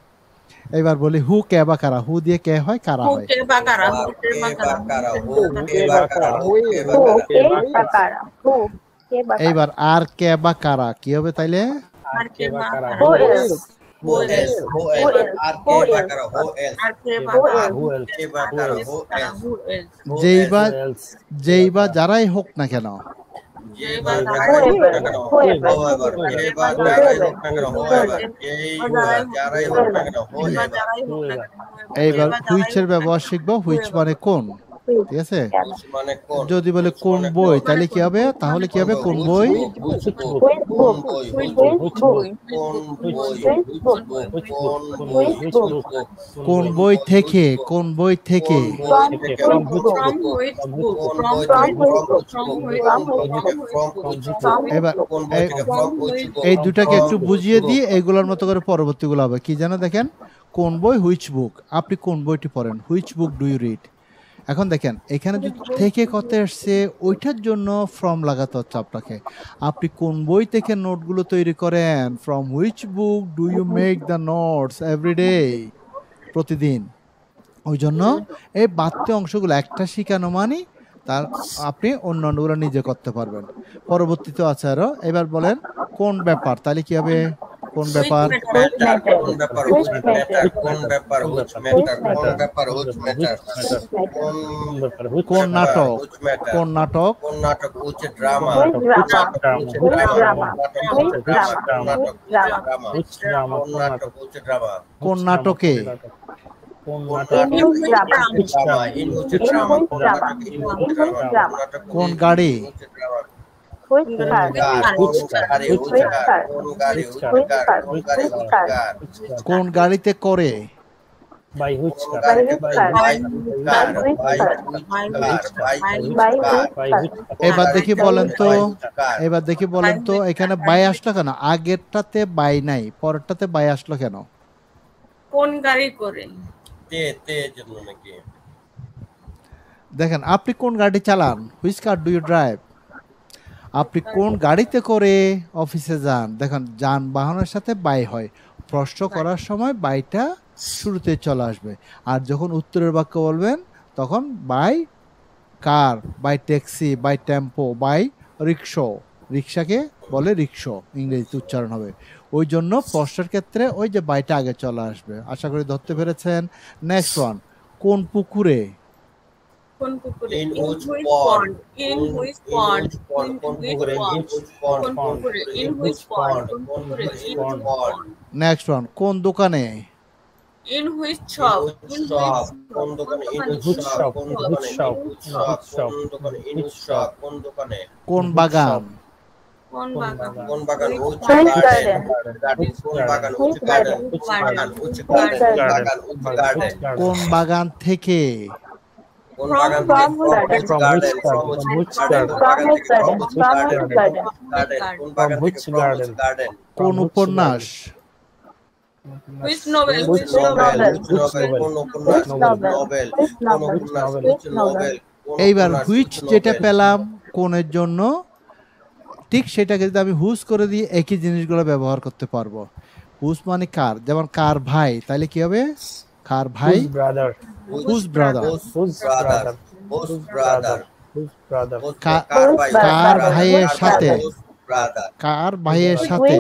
এবার বলি হু কে বা কারা। হু দিয়ে কে হয়, কারা হয়। Who ke bakara? Who ke bakara? Who is Bakara? Who? কে বা এইবার আর কে বা কারা কি হবে তাইলে? আর কে বা কারা who else who else who else who else আর কে বা who কারা else who else যেই বা যারাই হোক না কেন, যে বা whoever whoever এইবার হুইচের ব্যবহার শিখবো। হুইচ মানে কোন, ঠিক আছে? যদি বলে কোন বই তাহলে কি হবে? তাহলে কি হবে কোন বই? কোন বই থেকে, কোন বই থেকে। এবার এই দুটাকে একটু বুঝিয়ে দিয়ে এইগুলোর মতো করে পরবর্তীগুলো হবে কি যেন দেখেন, কোন বই, হুইচ বুক, আপনি কোন বইটি পড়েন, which book do you read. এখন দেখেন এখানে যদি থেকে কথা এসছে ওইটার জন্য ফ্রম লাগাতে হচ্ছে আপনাকে। আপনি কোন বই থেকে নোটগুলো তৈরি করেন, from which book do you make the notes everyday, প্রতিদিন। ওই জন্য এই বাড়তি অংশগুলো একটা শিখানো মানে তার আপনি অন্যান্যগুলো নিজে করতে পারবেন। পরবর্তীতে আছে আরো। এবার বলেন কোন ব্যাপার, তাহলে কি হবে? কোন ব্যাপার? কোন নাটক, কোন নাটক? কোন নাটকে? কোন গাড়ি? কোন গাড়িতে করে? এবার দেখি বলেন তো এখানে বাই আসলো কেন? আগেরটাতে বাই নাই, পরেরটাতে বাই আসলো কেন? কোন গাড়ি করে? দেখেন আপনি কোন গাড়ি চালান, which car do you drive. আপনি কোন গাড়িতে করে অফিসে যান, দেখেন যানবাহনের সাথে বাই হয়, প্রশ্ন করার সময় বাইটা শুরুতে চলে আসবে। আর যখন উত্তরের বাক্য বলবেন তখন by car, by taxi, by tempo, by rickshaw. রিক্সাকে বলে রিক্সা, ইংরেজিতে উচ্চারণ হবে। ওই জন্য প্রশ্নের ক্ষেত্রে ওই যে বাইটা আগে চলে আসবে। আশা করি ধরতে পেরেছেন। নেক্সট ওয়ান, কোন পুকুরে? কোন পুকুরে? In which pond? In which pond? কোন পুকুরে? In which pond? কোন পুকুরে? In which pond? Next one, কোন দোকানে? In which shop? In which কোন দোকানে? In which shop? কোন দোকানে? In which shop? কোন দোকানে? কোন বাগান? কোন বাগান? কোন বাগান? Which garden? কোন বাগান? Which garden? Which garden? Which garden? কোন বাগান থেকে? কোন বাগান? From which From garden? which garden? From which garden? From which garden? From which garden? কোন বাগান থেকে? From which garden? কোন উপন্যাস? Which novel? Which novel? Which novel? কোন উপন্যাস? Novel. কোন উপন্যাস? Which novel? এইবার হুইচ যেটা পেলাম কোনের জন্য, ঠিক সেটাকে যদি আমি হুজ করে দিই একই জিনিসগুলো ব্যবহার করতে পারবো। হুজ মানে কার, যেমন কার ভাই, তাহলে কি হবে? কার ভাই, হুজ ব্রাদার। কার ভাইয়ের সাথে, কার ভাইয়ের সাথে।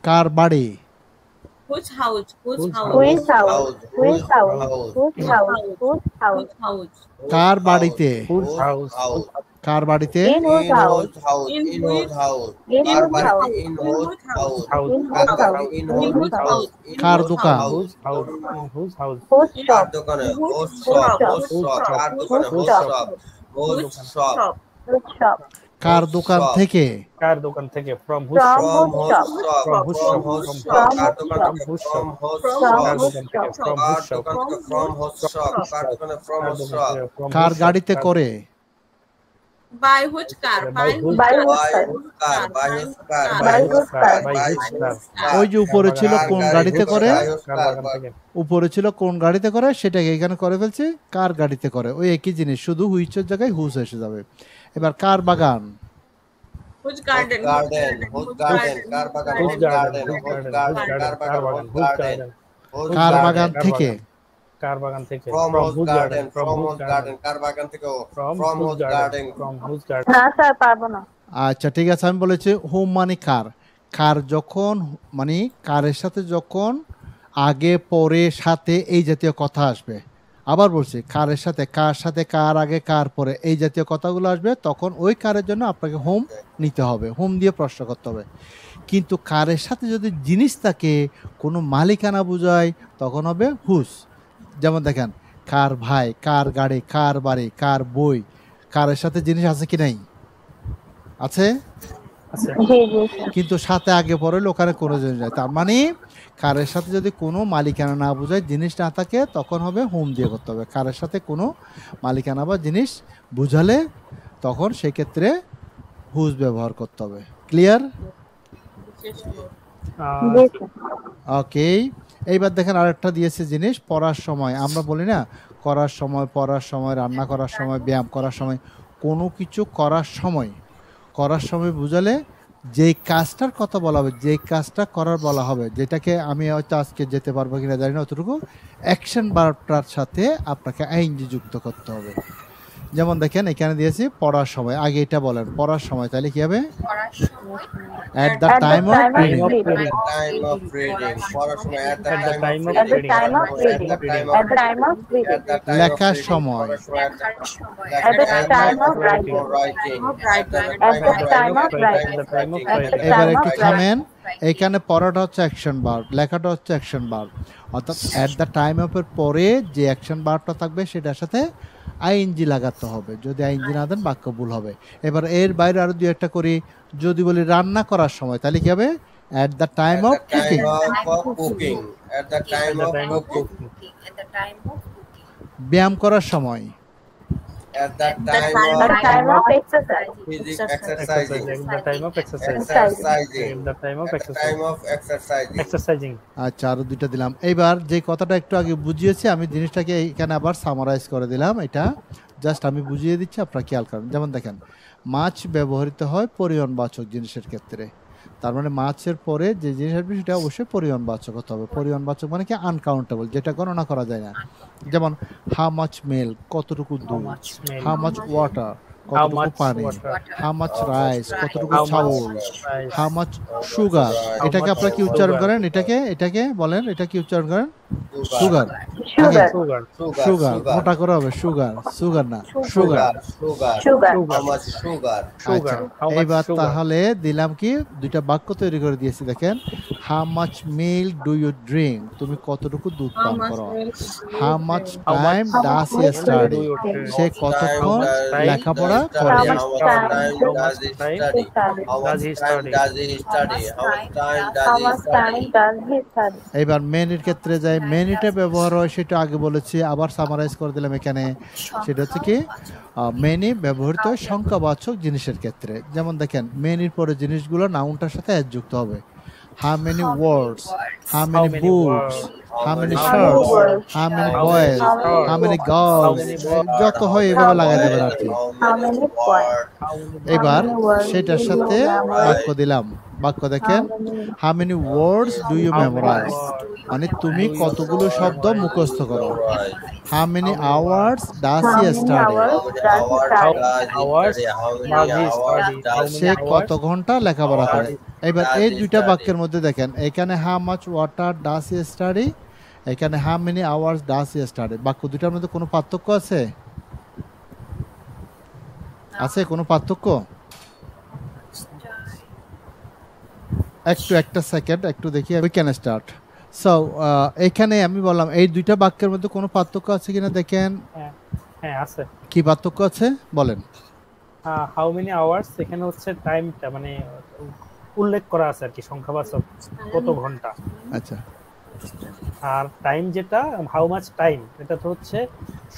কার বাড়ি? Which house? Which house? Which house? Which house? Which house? Which house? Which house? কার বাড়িতে? কার বাড়িতে? In whose house? In which house? In whose house? In which house? In whose house? In which house? কার দোকান? Whose কার shop? দোকানে? Whose shop. shop? কার দোকানে? shop. Which shop? Which shop? কার দোকান থেকে? কার দোকান থেকে? from From shop? whose shop? From whose shop. From car whose দোকানে? shop? From whose From shop. whose shop? from car shop? দোকানে? From whose shop. কার দোকানে? From whose shop. কার গাড়িতে করে? By which car? By which By car? whose car? By whose car? By whose car? by which car? ওই যে উপরে ছিল কোন গাড়িতে করে, কার বাগান থেকে? উপরে ছিল কোন গাড়িতে করে, সেটাকে এখানে করে ফেলছে কার গাড়িতে করে। ওই একই জিনিস, শুধু হুইচের জায়গায় হুজ এসে যাবে। এবার কার বাগান? Which garden? Garden. Whose garden? কার বাগান? Whose Whose garden? garden? Whose Whose garden? garden? কার বাগান? Whose Whose garden? garden? Whose কার garden? বাগান থেকে? কার বাগান থেকে from from whose whose garden garden from whose garden কার বাগান থেকে from from whose whose garden from whose garden না sir পারবো না। আচ্ছা ঠিক আছে, আমি বলেছি হোম মানে কার। কার যখন মানে কারের সাথে যখন আগে পরে সাথে এই জাতীয় কথা আসবে, আবার বলছি কারের সাথে কার সাথে কার আগে কার পরে এই জাতীয় কথাগুলো আসবে, তখন ওই কারের জন্য আপনাকে হোম নিতে হবে, হোম দিয়ে প্রশ্ন করতে হবে। কিন্তু কারের সাথে যদি জিনিস থাকে, কোনো মালিকানা বোঝায়, তখন হবে হুস। যেমন দেখেন কার ভাই, কার গাড়ি, কার বাড়ি, কার বই, কারের সাথে জিনিস আছে কি নাই? আছে, আছে জি জি স্যার। কিন্তু সাথে আগে পরে ওখানে কোনো জিনিস নাই। তার মানে কারের সাথে যদি কোনো মালিকানা না বোঝায়, জিনিস না থাকে, তখন হবে হোম দিয়ে করতে হবে। কারের সাথে কোনো মালিকানা বা জিনিস বুঝালে তখন সেক্ষেত্রে হুজ ব্যবহার করতে হবে। ক্লিয়ার? জি স্যার। ওকে, এইবার দেখেন আরেকটা দিয়েছে জিনিস, পড়ার সময়। আমরা বলি না করার সময়, পড়ার সময়, রান্না করার সময়, ব্যায়াম করার সময়, কোনো কিছু করার সময়, করার সময় বুঝালে যেই কাজটার কথা বলা হবে, যেই কাজটা করার বলা হবে, যেটাকে আমি হয়তো আজকে যেতে পারবো কিনা জানি না, অতটুকু অ্যাকশন ভার্বটার সাথে আপনাকে আইএনজি যুক্ত করতে হবে। যেমন দেখেন এখানে দিয়েছি পড়ার সময়, আগে এটা বলেন পড়ার সময়, তাহলে কি হবে? At the time of reading. time of reading পড়ার সময় at the At the time of time of At the reading time of reading. At the time of reading. at the time of লেখার reading, সময়। পড়ার সময় At the time of writing. writing At the time of writing. At the time of At the writing. এবার time একটু of থামেন, এইখানে পড়াটা হচ্ছে অ্যাকশন ভার্ব, লেখাটা হচ্ছে অ্যাকশন ভার্ব। অর্থাৎ অ্যাট দ্য টাইম অফের পরে যে অ্যাকশন ভার্বটা থাকবে সেটার সাথে আইএনজি লাগাতে হবে। যদি আইএনজি না দেন বাক্য ভুল হবে। এবার এর বাইরে আরো দুই একটা করি, যদি বলি রান্না করার সময়, তাহলে কি হবে? At the time of cooking. cooking at the time At the of time of cooking cooking. ব্যায়াম করার সময়, at the time At the time of of exercise. exercising At the time of exercise. exercising At the time of at the exercise. time of exercising Exercising. আচ্ছা আরো দুইটা দিলাম। এইবার যে কথাটা একটু আগে বুঝিয়েছি, আমি জিনিসটাকে এখানে আবার সামারাইজ করে দিলাম। এটা জাস্ট আমি বুঝিয়ে দিচ্ছি, আপনারা খেয়াল করেন। যেমন দেখেন মাছ ব্যবহৃত হয় পরিমাণবাচক জিনিসের ক্ষেত্রে, তার মানে মাছের পরে যে জিনিস আসবে সেটা অবশ্যই পরিমাণবাচক হতে হবে। পরিমাণবাচক মানে কি? আনকাউন্টেবল, যেটা গণনা করা যায় না। যেমন হাউ মাচ মিল্ক, কতটুকু দুধ, milk? How much water, How কতটুকু much পানি, water? হাউ মাচ রাইস, কতটুকু How much চাউল, rice? How much sugar. এটাকে much আপনারা কি উচ্চারণ sugar? করেন? এটাকে বলেন, এটা কি উচ্চারণ করেন? sugar sugar. Sugar. Sugar. Sugar মোটা করে হবে, সুগার, সুগার না, sugar. Sugar. how much sugar আচ্ছা, How much এইবার sugar? তাহলে দিলাম কি, দুইটা বাক্য তৈরি করে দিয়েছি। দেখেন how much milk do you drink, তুমি কতটুকু দুধ পান করো। How much time does you study, সে কতক্ষণ লেখাপড়া করে। how much time does he study how much Does he time study? does he study how much time How does he much study time does he study? এইবার মেনির ক্ষেত্রে যাই, মেনিটা ব্যবহার হয় সেটা আগে বলেছি, আবার সামারাইজ করে দিলাম এখানে। সেটা হচ্ছে কি, মেনি ব্যবহৃত হয় সংখ্যাবাচক জিনিসের ক্ষেত্রে। যেমন দেখেন মেনির পরে জিনিসগুলো নাউনটার সাথে অ্যাড যুক্ত হবে। How many words, how many many books, words? How many How many shirts, words? How many How many boys, shirts? How many How girls, many boys? যত হয় এভাবে লাগাই দেবেন আর কি। How many points? How many এবার many words সেটার do you সাথে memorize? বাক্য দিলাম। বাক্য দেখেন how many words do you memorise, মানে তুমি কতগুলো শব্দ মুখস্থ করো। How many hours does How you many study, hours does he study? hours does he study? How many say hours? কত ঘন্টা লেখাপড়া করে। এবার does এই he দুইটা study? বাক্যের মধ্যে দেখেন এখানে how much water does you study, এখানে how many hours does you study. বাক্য দুইটার মধ্যে কোনো পার্থক্য আছে? আছে কোনো পার্থক্য? একটা সেকেন্ড একটু দেখি, উই ক্যান স্টার্ট। সো এখানে আমি বললাম এই দুইটা বাক্যের মধ্যে কোনো পার্থক্য আছে কিনা দেখেন। হ্যাঁ আছে। কি পার্থক্য আছে বলেন? হাউ মেনি আওয়ার্স এখানে হচ্ছে টাইমটা মানে উল্লেখ করা আছে আর কি, সংখ্যাবাচক কত ঘন্টা। আচ্ছা, আর টাইম যেটা হাউ মাচ টাইম, এটা তো হচ্ছে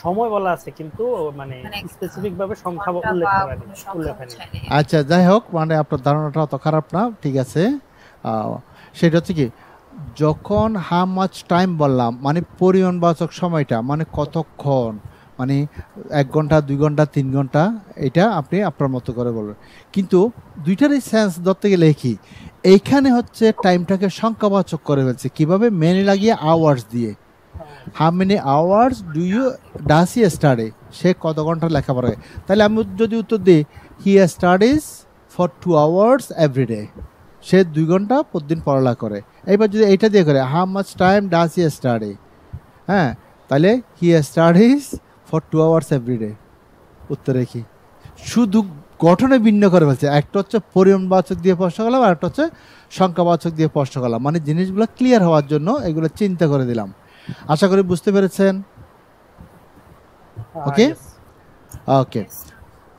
সময় বলা আছে কিন্তু মানে স্পেসিফিক ভাবে সংখ্যা উল্লেখ করা নেই, উল্লেখ হয়নি। আচ্ছা যাই হোক, মানে আপনার ধারণাটা অত খারাপ না, ঠিক আছে। সেটা হচ্ছে কি, যখন হাউ মাচ টাইম বললাম মানে পরিমাণবাচক সময়টা, মানে কতক্ষণ, মানে 1 ঘন্টা 2 ঘন্টা 3 ঘন্টা, এটা আপনি আপনার মতো করে বলবেন। কিন্তু দুইটারই সেন্স ধরতে গেলে কি, এইখানে হচ্ছে টাইমটাকে সংখ্যাবাচক করে ফেলছে। কিভাবে? মেনে লাগিয়ে আওয়ার্স দিয়ে। How many hours does he study, সে কত ঘন্টা লেখাপড়া করে। তাহলে আমি যদি উত্তর দিই he studies for 2 hours every day, সে 2 ঘন্টা প্রতিদিন পড়ালেখা করে। এইবার যদি এইটা দিয়ে করে how much time does he study, হ্যাঁ, তাহলে হি studies for 2 hours every day. উত্তরে কি শুধু গঠনে ভিন্ন করে ফেলছে, একটা হচ্ছে পরিমাণবাচক দিয়ে প্রশ্ন করলাম, আর একটা হচ্ছে সংখ্যাবাচক দিয়ে প্রশ্ন করলাম, মানে জিনিসগুলো ক্লিয়ার হওয়ার জন্য এগুলো চিন্তা করে দিলাম। আশা করি বুঝতে পেরেছেন। ওকে ওকে,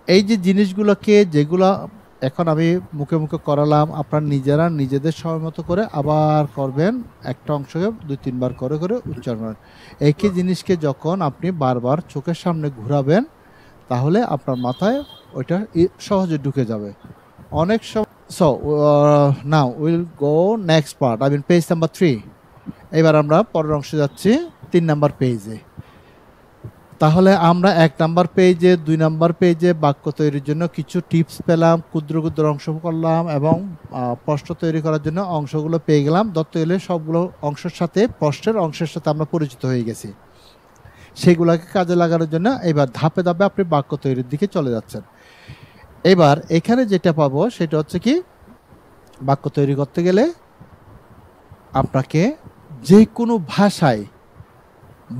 এই যে জিনিসগুলোকে যেগুলো এখন আমি মুখে মুখে করালাম, আপনারা নিজেরা নিজেদের সময় মতো করে আবার করবেন, একটা অংশকে 2-3 বার করে করে উচ্চারণ করেন। একই জিনিসকে যখন আপনি বারবার চোখের সামনে ঘোরাবেন তাহলে আপনার মাথায় ওইটা সহজে ঢুকে যাবে অনেক সময়। So now will go next part, I mean page number 3। এবার আমরা পরের অংশে যাচ্ছি 3 নাম্বার পেজে। তাহলে আমরা 1 নাম্বার পেজে 2 নাম্বার পেজে বাক্য তৈরির জন্য কিছু টিপস পেলাম, ক্ষুদ্র ক্ষুদ্র অংশ করলাম এবং প্রশ্ন তৈরি করার জন্য অংশগুলো পেয়ে গেলাম। ধরতে গেলে সবগুলো অংশের সাথে প্রশ্নের অংশের সাথে আমরা পরিচিত হয়ে গেছি। সেগুলোকে কাজে লাগানোর জন্য এবার ধাপে ধাপে আপনি বাক্য তৈরির দিকে চলে যাচ্ছেন। এবার এখানে যেটা পাবো সেটা হচ্ছে কি, বাক্য তৈরি করতে গেলে আপনাকে যে কোনো ভাষায়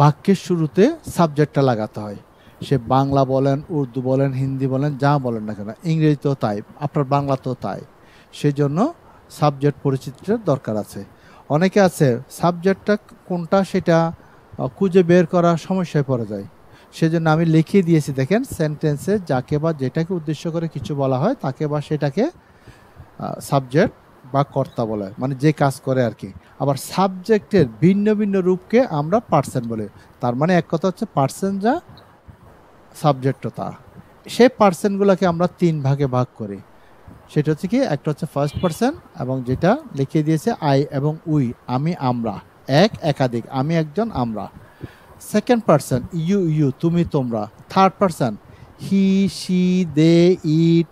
বাক্যের শুরুতে সাবজেক্টটা লাগাতে হয়। সে বাংলা বলেন, উর্দু বলেন, হিন্দি বলেন, যা বলেন না কেন, ইংরেজিতেও তাই, আপনার বাংলাতেও তাই। সেই জন্য সাবজেক্ট পরিচিতির দরকার আছে। অনেকে আছে সাবজেক্টটা কোনটা সেটা খুঁজে বের করা সমস্যায় পড়ে যায়। সেজন্য আমি লিখিয়ে দিয়েছি, দেখেন সেন্টেন্সে যাকে বা যেটাকে উদ্দেশ্য করে কিছু বলা হয় তাকে বা সেটাকে সাবজেক্ট বা কর্তা বলে, মানে যে কাজ করে আর কি। আবার সাবজেক্টের ভিন্ন ভিন্ন রূপকে আমরা পার্সন বলে, তার মানে এক কথা হচ্ছে পার্সন যা সাবজেক্টও তা। সেই পার্সনগুলোকে আমরা 3 ভাগে ভাগ করি। সেটা হচ্ছে কি, একটা হচ্ছে ফার্স্ট পার্সন এবং যেটা লিখিয়ে দিয়েছে আই এবং উই, আমি আমরা, একাধিক, আমি একজন, আমরা। সেকেন্ড পার্সন ইউ তুমি তোমরা। Third person he she they it,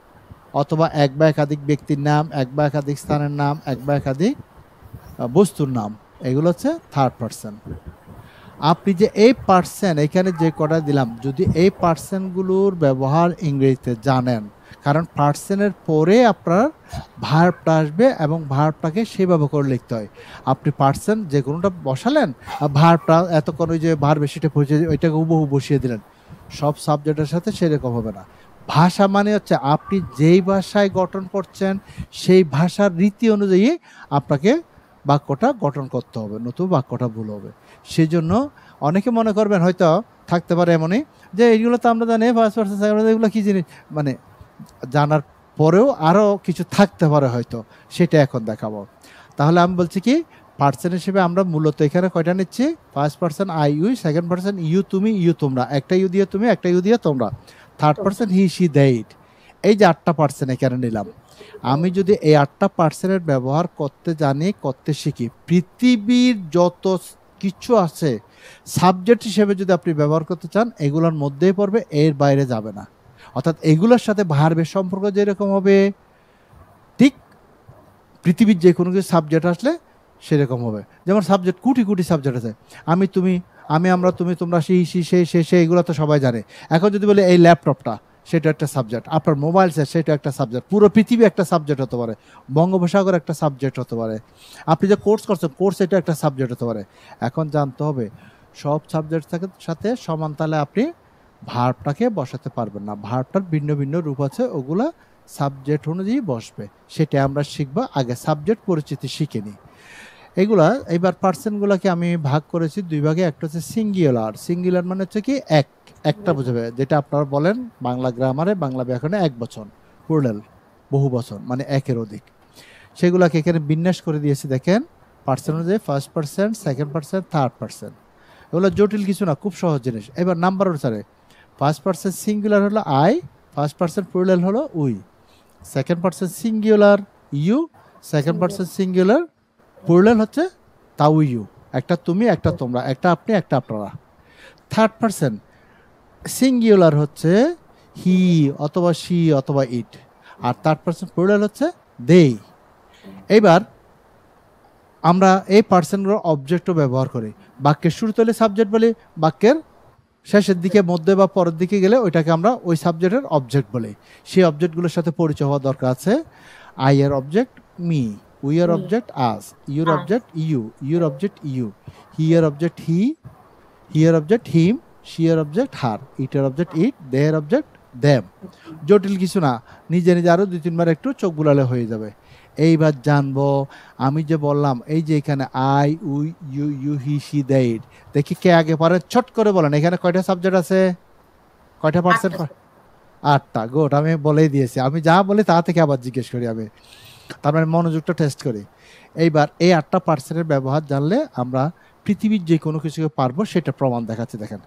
অথবা এক বা একাধিক ব্যক্তির নাম, এক বা একাধিক স্থানের নাম, এক বা একাধিক বস্তুর নাম, এগুলো হচ্ছে থার্ড পার্সন। আপনি যে এই পার্সন এখানে যে কটা দিলাম, যদি এই পার্সনগুলোর ব্যবহার ইংরেজিতে জানেন, কারণ পার্সনের পরে আপনার ভার্বটা আসবে এবং ভার্বটাকে সেভাবে করে লিখতে হয়। আপনি পার্সন যে কোনোটা বসালেন, ভার্বটা এতক্ষণ ওই যে ভার্ব সেটা ওইটাকে হুবহু বসিয়ে দিলেন, সব সাবজেক্টের সাথে সেরকম হবে না। ভাষা মানে হচ্ছে আপনি যেই ভাষায় গঠন করছেন সেই ভাষার রীতি অনুযায়ী আপনাকে বাক্যটা গঠন করতে হবে, নতুবা বাক্যটা ভুল হবে। সেই জন্য অনেকে মনে করবেন হয়তো থাকতে পারে এমনই যে এইগুলো তো আমরা জানি ফার্স্ট পারসন সেকেন্ড পারসন, এগুলো কি জিনিস, মানে জানার পরেও আরও কিছু থাকতে পারে হয়তো, সেটা এখন দেখাবো। তাহলে আমি বলছি কি, পার্সন হিসেবে আমরা মূলত এখানে কয়টা নিচ্ছি, first person I we, second person you তুমি ইউ তোমরা, একটা ইউ দিয়ে তুমি, একটা ইউ দিয়ে তোমরা, third person he she they it. এই যে 8টা পার্সন এখানে নিলাম। আমি যদি এই 8টা পার্সনের ব্যবহার করতে জানি, করতে শিখি, পৃথিবীর যত কিছু আছে সাবজেক্ট হিসেবে যদি আপনি ব্যবহার করতে চান এগুলোর মধ্যেই পড়বে, এর বাইরে যাবে না। অর্থাৎ এগুলোর সাথে ভার্বের সম্পর্ক যেরকম হবে ঠিক পৃথিবীর যে কোনো কিছু সাবজেক্ট আসলে সেরকম হবে। যেমন সাবজেক্ট কোটি কোটি সাবজেক্ট আছে, আমি তুমি, আমি আমরা, তুমি তোমরা, সে সে এগুলো তো সবাই জানে। এখন যদি বলে এই ল্যাপটপটা, সেটা একটা সাবজেক্ট, আপনার মোবাইল সেট সেটা একটা সাবজেক্ট, পুরো পৃথিবী একটা সাবজেক্ট হতে পারে, বঙ্গোপসাগর একটা সাবজেক্ট হতে পারে, আপনি যে কোর্স করছেন কোর্স এটা একটা সাবজেক্ট হতে পারে। এখন জানতে হবে সব সাবজেক্টের সাথে সমান তালে আপনি ভার্বটাকে বসাতে পারবেন না, ভার্বটার ভিন্ন ভিন্ন রূপ আছে, ওগুলা সাবজেক্ট অনুযায়ী বসবে, সেটা আমরা শিখবো। আগে সাবজেক্ট পরিচিতি শিখে নিই এগুলা। এইবার পার্সনগুলোকে আমি ভাগ করেছি 2 ভাগে। একটা হচ্ছে সিঙ্গুলার, সিঙ্গুলার মানে হচ্ছে কি একটা বোঝাবে, যেটা আপনারা বলেন বাংলা গ্রামারে, বাংলা ব্যাকরণে এক বচন, প্লুরাল বহু বচন, মানে একের অধিক। সেগুলোকে এখানে বিন্যাস করে দিয়েছি দেখেন, পার্সন অনুযায়ী first person, second person, third person. এগুলো জটিল কিছু না, খুব সহজ জিনিস। এবার নাম্বার অনুসারে ফার্স্ট পার্সন সিঙ্গুলার হলো আই, ফার্স্ট পার্সন প্লুরাল হলো we, second person singular you, second person singular plural হচ্ছে তাও ইউ, একটা তুমি, একটা তোমরা, একটা আপনি, একটা আপনারা। থার্ড পার্সন সিঙ্গুলার হচ্ছে হি অথবা শি অথবা ইট, আর থার্ড পার্সন প্লুরাল হচ্ছে দে। এবার আমরা এই পার্সনগুলো অবজেক্টও ব্যবহার করি। বাক্যের শুরুতে হলে সাবজেক্ট বলি, বাক্যের শেষের দিকে, মধ্যে বা পরের দিকে গেলে ওইটাকে আমরা ওই সাবজেক্টের অবজেক্ট বলি। সেই অবজেক্টগুলোর সাথে পরিচয় হওয়া দরকার আছে। আই এর অবজেক্ট মি, উই এর object us, your object you, your object you, he এর অবজেক্ট হি, হি এর অবজেক্ট হিম, শি এর অবজেক্ট হার, ইট এর অবজেক্ট ইট, দে এর অবজেক্ট দেম। জটিল কিছু না, নিজে নিজে আরও 2-3 বার একটু চোখ বুলালে হয়ে যাবে। এইবার জানবো আমি যে বললাম এই যে এখানে I, we, you, you, he, she, they, it, দেখি কে আগে পারে ছোট করে বলেন। এখানে কয়টা সাবজেক্ট আছে, কয়টা পার্সেন্ট? 8টা। গুড, আমি বলেই দিয়েছি। আমি যা বলি তা থেকে আবার জিজ্ঞেস করি, আমি তার মানে মনোযোগটা টেস্ট করি। এইবার এই 8টা পার্সেন্টের ব্যবহার জানলে আমরা পৃথিবীর যে কোনো কিছুকে পারবো সেটা প্রমাণ দেখাচ্ছি। দেখেন,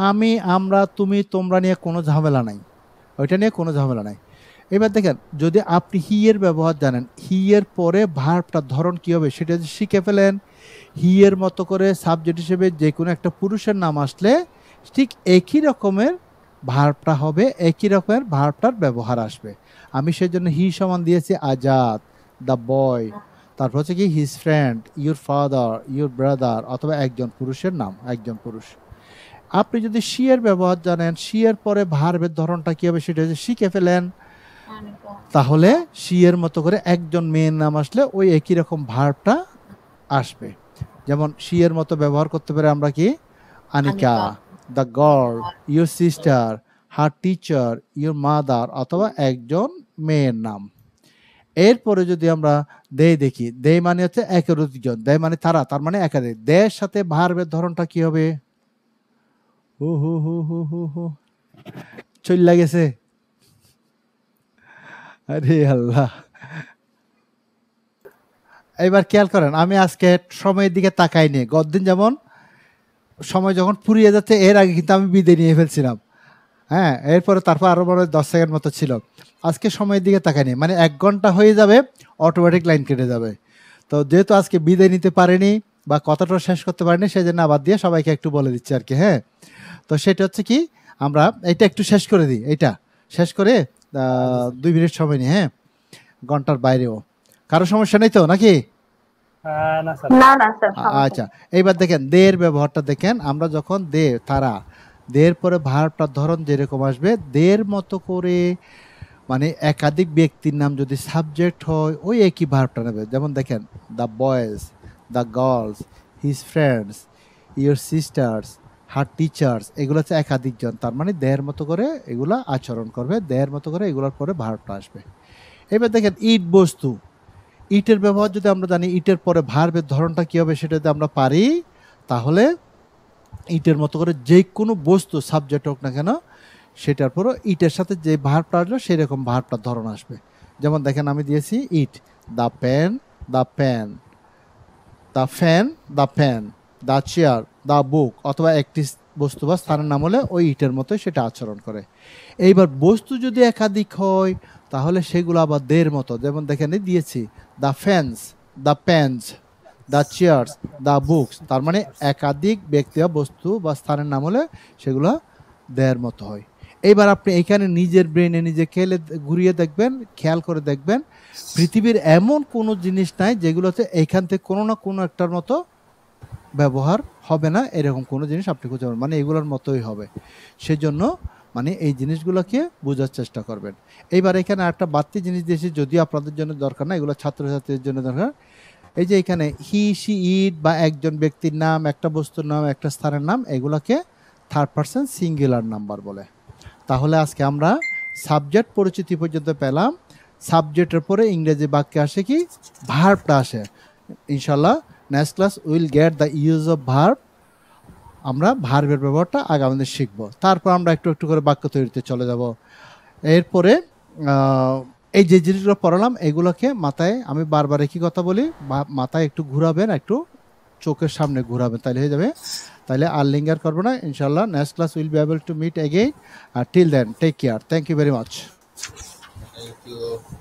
আমি, আমরা, তুমি, তোমরা নিয়ে কোনো ঝামেলা নাই, ওইটা নিয়ে কোনো ঝামেলা নাই। এবার দেখেন, যদি আপনি হি এর ব্যবহার জানেন, হি এর পরে ভার্বটার ধরন কী হবে সেটা যদি শিখে ফেলেন, হি এর মতো করে সাবজেক্ট হিসেবে যে কোনো একটা পুরুষের নাম আসলে ঠিক একই রকমের ভার্বটা হবে, একই রকমের ভার্বটার ব্যবহার আসবে। আমি সেই জন্য হি সমান দিয়েছি আজাদ, দ্য বয়, তারপর হচ্ছে কি his friend, your father, your brother, অথবা একজন পুরুষের নাম, একজন পুরুষ। আপনি যদি শি এর ব্যবহার জানেন, শি এর পরে ভার্বের ধরনটা কী হবে সেটা যদি শিখে ফেলেন, তাহলে শি এর মতো করে একজন মেয়ের নাম আসলে ওই একই রকম ভার্বটা আসবে। যেমন শি এর মতো ব্যবহার করতে পারে আমরা কি, Anika, the girl, your sister, her teacher, your mother, অথবা একজন মেয়ের নাম। এরপরে যদি আমরা দে দেখি, দে মানে হচ্ছে একাধিকজন, দে মানে তারা, তার মানে একাধিক। দের সাথে ভার্বের ধরনটা কি হবে? হু হু হু হু হু হু চল গেছে, আরে আল্লাহ। এবার খেয়াল করেন, আমি আজকে সময়ের দিকে তাকাইনি। গতদিন যেমন সময় যখন ফুরিয়ে যাচ্ছে এর আগে কিন্তু আমি বিদায় নিয়ে ফেলছিলাম, হ্যাঁ, এরপরে তারপর আরো বড় 10 সেকেন্ড মতো ছিল। আজকে সময়ের দিকে তাকাইনি, মানে 1 ঘন্টা হয়ে যাবে, অটোমেটিক লাইন কেটে যাবে। তো যেহেতু আজকে বিদায় নিতে পারিনি বা কথাটা শেষ করতে পারিনি, সেই জন্য আবার দিয়ে সবাইকে একটু বলে দিচ্ছি আর কি। হ্যাঁ, তো সেটা হচ্ছে কি, আমরা এটা একটু শেষ করে দিই, এইটা শেষ করে 2 মিনিট সময় নিই। হ্যাঁ, ঘন্টার বাইরেও কারো সমস্যা নেই তো নাকি? না না স্যার। আচ্ছা, এইবার দেখেন দের ব্যবহারটা দেখেন। আমরা যখন দে, তারা, দের পরে ভার্বটার ধরন যেরকম আসবে, দের মতো করে মানে একাধিক ব্যক্তির নাম যদি সাবজেক্ট হয় ওই একই ভার্বটা নেবে। যেমন দেখেন, the boys, the girls, his friends, your sisters, her teachers, এগুলো হচ্ছে একাধিকজন, তার মানে দেহের মতো করে এগুলা আচরণ করবে, দেহের মতো করে এগুলোর পরে ভার্বটা আসবে। এবার দেখেন ইট বস্তু, ইটের ব্যবহার যদি আমরা জানি, ইটের পরে ভার্বের ধরনটা কী হবে সেটা যদি আমরা পারি, তাহলে ইটের মতো করে যে কোনো বস্তু সাবজেক্ট হোক না কেন সেটার পরও ইটের সাথে যে ভার্বটা আসবে সেরকম ভার্বটার ধরন আসবে। যেমন দেখেন আমি দিয়েছি it, the pen, the pen, the fan, the fan, the chair, the book, অথবা একটি বস্তু বা স্থানের নাম হলে ওই ইটের মতোই সেটা আচরণ করে। এইবার বস্তু যদি একাধিক হয় তাহলে সেগুলো আবার দের মতো। যেমন দেখেন দিয়েছি the fans, the pens, the chairs, the books, তার মানে একাধিক ব্যক্তি বা বস্তু বা স্থানের নাম হলে সেগুলো দেয়ের মতো হয়। এইবার আপনি এখানে নিজের ব্রেনে নিজে খেলে ঘুরিয়ে দেখবেন, খেয়াল করে দেখবেন, পৃথিবীর এমন কোনো জিনিস নাই যেগুলোতে এইখান থেকে কোনো না কোনো একটার মতো ব্যবহার হবে না, এরকম কোনো জিনিস আপনি খুঁজে পাবেন, মানে এগুলোর মতোই হবে। সেজন্য মানে এই জিনিসগুলোকে বোঝার চেষ্টা করবেন। এইবার এখানে একটা বাড়তি জিনিস দিয়েছি, যদিও আপনাদের জন্য দরকার না, এগুলো ছাত্রছাত্রীদের জন্য দরকার। এই যে এখানে হি, শি, ইট বা একজন ব্যক্তির নাম, একটা বস্তুর নাম, একটা স্থানের নাম, এগুলোকে থার্ড পারসন সিঙ্গুলার নাম্বার বলে। তাহলে আজকে আমরা সাবজেক্ট পরিচিতি পর্যন্ত পেলাম। সাবজেক্টের পরে ইংরেজি বাক্যে আসে কি, ভার্বটা আসে। ইনশাল্লাহ next class will get the use of verb. আমরা ভার্বের ব্যবহারটা আগামী শিখব। তারপর আমরা একটু একটু করে বাক্য তৈরিতে চলে যাব। এরপরে এই যে জিনিসগুলো পড়ালাম এগুলোকে মাথায়, আমি বারবার একই কথা বলি, মাথায় একটু ঘুরাবেন, একটু চোখের সামনে ঘুরাবেন, তাহলে হয়ে যাবে। তাহলে আর লিঙ্গার করবো না। ইনশাল্লাহ next class will be able to meet again. Till then take care. Thank you very much. Thank you.